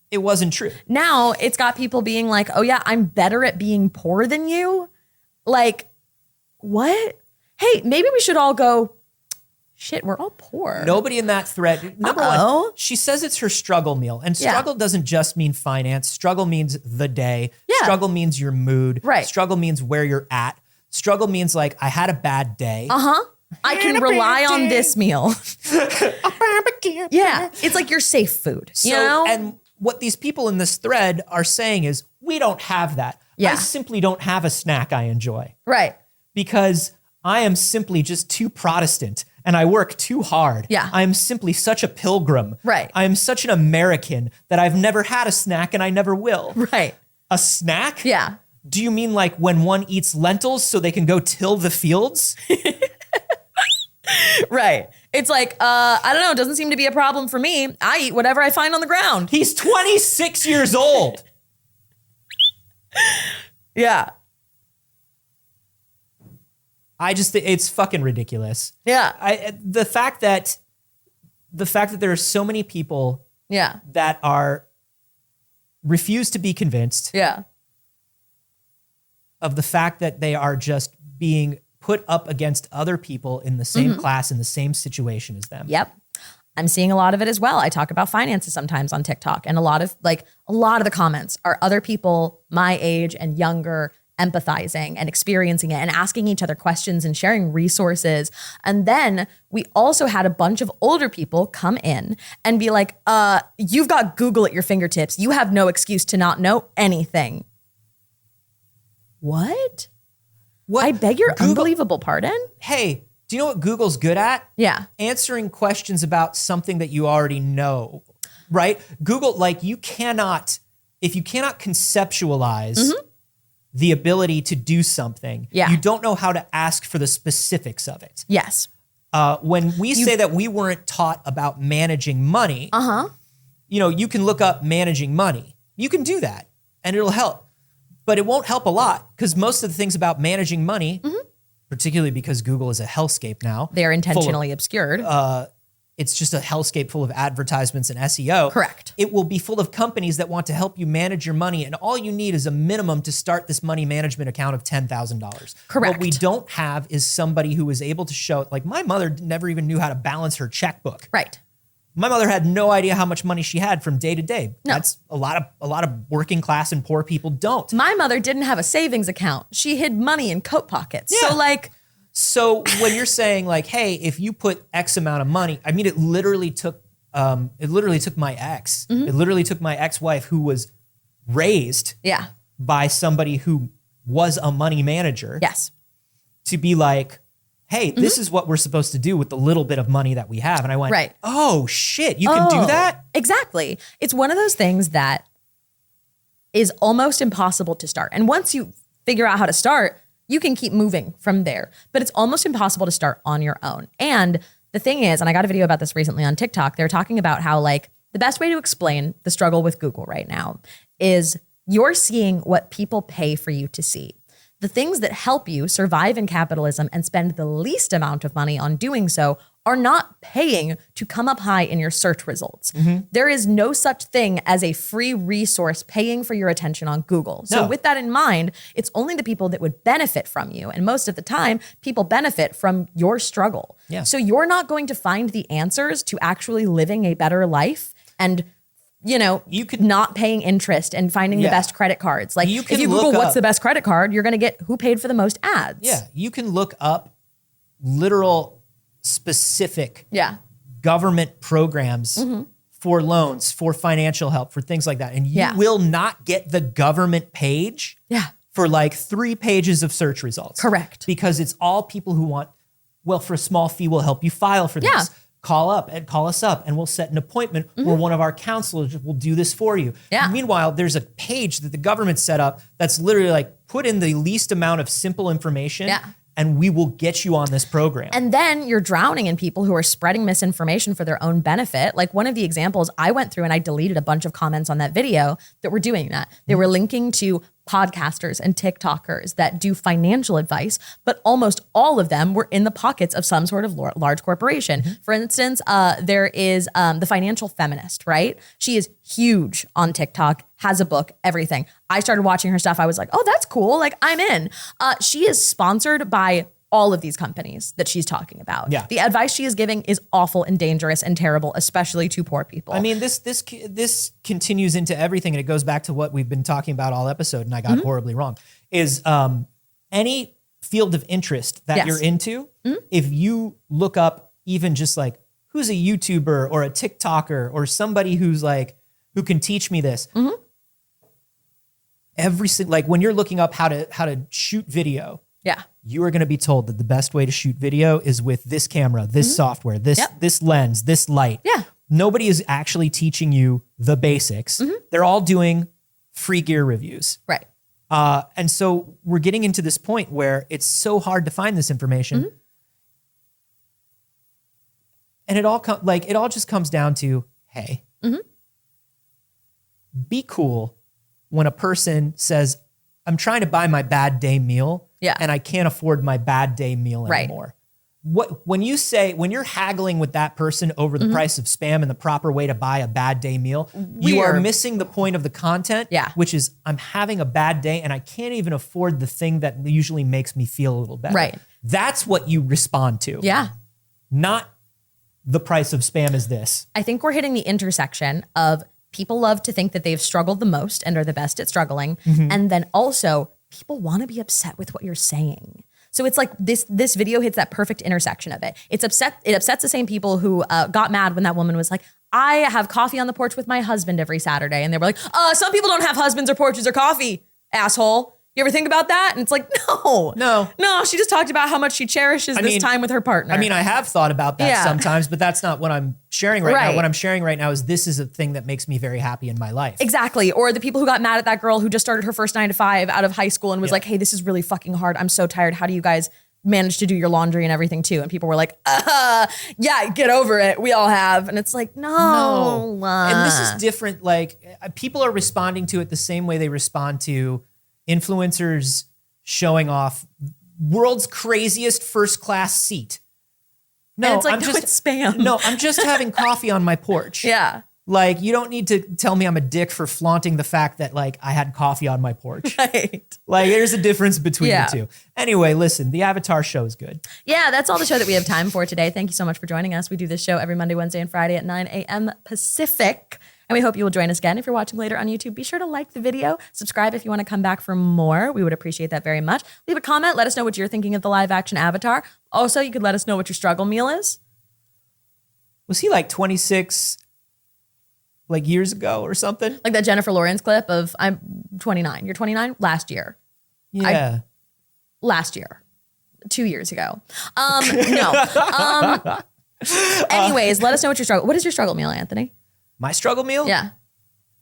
A: It wasn't true.
B: Now it's got people being like, oh yeah, I'm better at being poor than you. Like, what? Hey, maybe we should all go, shit, we're all poor.
A: Nobody in that thread. Number one, she says it's her struggle meal. And struggle doesn't just mean finance. Struggle means the day. Yeah. Struggle means your mood.
B: Right.
A: Struggle means where you're at. Struggle means like, I had a bad day.
B: I can rely on this meal. Yeah. It's like your safe food.
A: So,
B: you know?
A: And what these people in this thread are saying is, we don't have that.
B: Yeah.
A: I simply don't have a snack I enjoy.
B: Right.
A: Because I am simply just too Protestant and I work too hard.
B: Yeah.
A: I am simply such a pilgrim.
B: Right.
A: I am such an American that I've never had a snack and I never will.
B: Right.
A: A snack?
B: Yeah.
A: Do you mean like when one eats lentils so they can go till the fields?
B: Right. It's like, I don't know. It doesn't seem to be a problem for me. I eat whatever I find on the ground.
A: He's 26 years old.
B: Yeah.
A: It's fucking ridiculous.
B: Yeah.
A: The fact that there are so many people that refuse to be convinced of the fact that they are just being put up against other people in the same class, in the same situation as them.
B: Yep. I'm seeing a lot of it as well. I talk about finances sometimes on TikTok, and a lot of the comments are other people my age and younger empathizing and experiencing it and asking each other questions and sharing resources. And then we also had a bunch of older people come in and be like, you've got Google at your fingertips. You have no excuse to not know anything. What? I beg your unbelievable pardon?
A: Hey, do you know what Google's good at?
B: Yeah.
A: Answering questions about something that you already know, right? Google, like if you cannot conceptualize the ability to do something, you don't know how to ask for the specifics of it.
B: Yes.
A: When we say that we weren't taught about managing money, you can look up managing money. You can do that and it'll help. But it won't help a lot because most of the things about managing money, particularly because Google is a hellscape now.
B: They're intentionally obscured.
A: It's just a hellscape full of advertisements and SEO.
B: Correct.
A: It will be full of companies that want to help you manage your money. And all you need is a minimum to start this money management account of $10,000.
B: Correct.
A: What we don't have is somebody who is able to show, like my mother never even knew how to balance her checkbook.
B: Right.
A: My mother had no idea how much money she had from day to day.
B: No.
A: That's a lot of working class and poor people don't.
B: My mother didn't have a savings account. She hid money in coat pockets.
A: Yeah.
B: So
A: when you're saying like, hey, if you put X amount of money, I mean, it literally took my ex. It literally took my ex-wife who was raised by somebody who was a money manager.
B: Yes.
A: To be like, hey, this is what we're supposed to do with the little bit of money that we have. And I went, oh shit, you can do that?
B: Exactly. It's one of those things that is almost impossible to start. And once you figure out how to start, you can keep moving from there. But it's almost impossible to start on your own. And the thing is, and I got a video about this recently on TikTok, they're talking about how like the best way to explain the struggle with Google right now is you're seeing what people pay for you to see. The things that help you survive in capitalism and spend the least amount of money on doing so are not paying to come up high in your search results. There is no such thing as a free resource paying for your attention on Google. So with that in mind, it's only the people that would benefit from you. And most of the time, people benefit from your struggle.
A: Yeah.
B: So you're not going to find the answers to actually living a better life and you could not paying interest and finding the best credit cards. Like if you Google what's the best credit card, you're going to get who paid for the most ads.
A: Yeah. You can look up literal specific government programs for loans, for financial help, for things like that. And you will not get the government page for like 3 pages of search results.
B: Correct.
A: Because it's all people who want, well, for a small fee, we'll help you file for this.
B: Yeah.
A: Call us up and we'll set an appointment where one of our counselors will do this for you.
B: Yeah.
A: Meanwhile, there's a page that the government set up that's literally like put in the least amount of simple information and we will get you on this program.
B: And then you're drowning in people who are spreading misinformation for their own benefit. Like one of the examples I went through and I deleted a bunch of comments on that video that were doing that. They were linking to podcasters and TikTokers that do financial advice, but almost all of them were in the pockets of some sort of large corporation. For instance, there is the Financial Feminist, right? She is huge on TikTok, has a book, everything. I started watching her stuff. I was like, oh, that's cool. Like, I'm in. She is sponsored by all of these companies that she's talking about.
A: Yeah.
B: The advice she is giving is awful and dangerous and terrible, especially to poor people.
A: I mean, this continues into everything, and it goes back to what we've been talking about all episode, and I got horribly wrong, is any field of interest that you're into, if you look up even just like who's a YouTuber or a TikToker or somebody who's like, who can teach me this, like when you're looking up how to shoot video, you are going to be told that the best way to shoot video is with this camera, this software, this lens, this light.
B: Yeah.
A: Nobody is actually teaching you the basics. They're all doing free gear reviews.
B: Right.
A: And so we're getting into this point where it's so hard to find this information. And it all just comes down to, hey, be cool when a person says, I'm trying to buy my bad day meal and I can't afford my bad day meal anymore. When you're haggling with that person over the price of Spam and the proper way to buy a bad day meal, you are missing the point of the content, which is I'm having a bad day and I can't even afford the thing that usually makes me feel a little better.
B: Right.
A: That's what you respond to.
B: Yeah.
A: Not the price of Spam is this.
B: I think we're hitting the intersection of people love to think that they've struggled the most and are the best at struggling. And then also people want to be upset with what you're saying. So it's like this video hits that perfect intersection of it. It upsets the same people who got mad when that woman was like, I have coffee on the porch with my husband every Saturday. And they were like, some people don't have husbands or porches or coffee, asshole. You ever think about that? And it's like, no. She just talked about how much she cherishes this time with her partner.
A: I mean, I have thought about that sometimes, but that's not what I'm sharing right now. What I'm sharing right now is this is a thing that makes me very happy in my life.
B: Exactly. Or the people who got mad at that girl who just started her first 9 to 5 out of high school and was like, hey, this is really fucking hard. I'm so tired. How do you guys manage to do your laundry and everything too? And people were like, yeah, get over it. We all have. And it's like, no.
A: And this is different. Like people are responding to it the same way they respond to influencers showing off world's craziest first class seat.
B: No, and it's like, it's Spam.
A: No, I'm just having coffee on my porch.
B: Yeah.
A: Like, you don't need to tell me I'm a dick for flaunting the fact that like I had coffee on my porch.
B: Right.
A: Like there's a difference between the two. Anyway, listen, the Avatar show is good.
B: Yeah, that's all the show that we have time for today. Thank you so much for joining us. We do this show every Monday, Wednesday, and Friday at 9 a.m. Pacific. And we hope you will join us again. If you're watching later on YouTube, be sure to like the video, subscribe if you want to come back for more. We would appreciate that very much. Leave a comment. Let us know what you're thinking of the live action Avatar. Also, you could let us know what your struggle meal is.
A: Was he like 26 like years ago or something?
B: Like that Jennifer Lawrence clip of I'm 29. You're 29? Last year.
A: Yeah.
B: Last year. 2 years ago. No. Anyways, let us know what your struggle. What is your struggle meal, Anthony?
A: My struggle meal?
B: Yeah.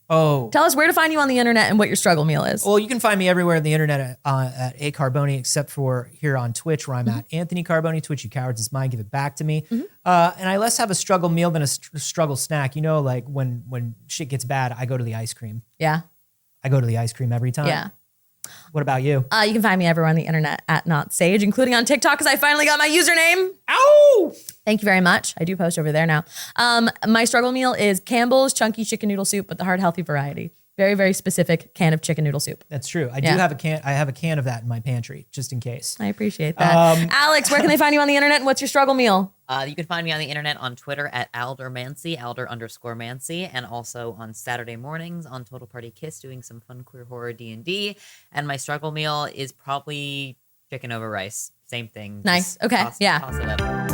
A: Oh.
B: Tell us where to find you on the internet and what your struggle meal is.
A: Well, you can find me everywhere on the internet at A Carboni, except for here on Twitch where I'm at Anthony Carboni. Twitch, you cowards, is mine. Give it back to me. And I less have a struggle meal than a struggle snack. You know, like when shit gets bad, I go to the ice cream.
B: Yeah.
A: I go to the ice cream every time.
B: Yeah.
A: What about you?
B: You can find me everywhere on the internet at Not Saige, including on TikTok because I finally got my username.
A: Ow!
B: Thank you very much. I do post over there now. My struggle meal is Campbell's chunky chicken noodle soup, but the heart healthy variety. Very, very specific can of chicken noodle soup.
A: That's true. I do have a can. I have a can of that in my pantry, just in case.
B: I appreciate that. Alex, where can they find you on the internet and what's your struggle meal?
C: You can find me on the internet on Twitter at Aldermancy, Alder_Mancy, and also on Saturday mornings on Total Party Kiss doing some fun queer horror D&D. And my struggle meal is probably chicken over rice. Same thing.
B: Nice. Okay.
C: Toss it up.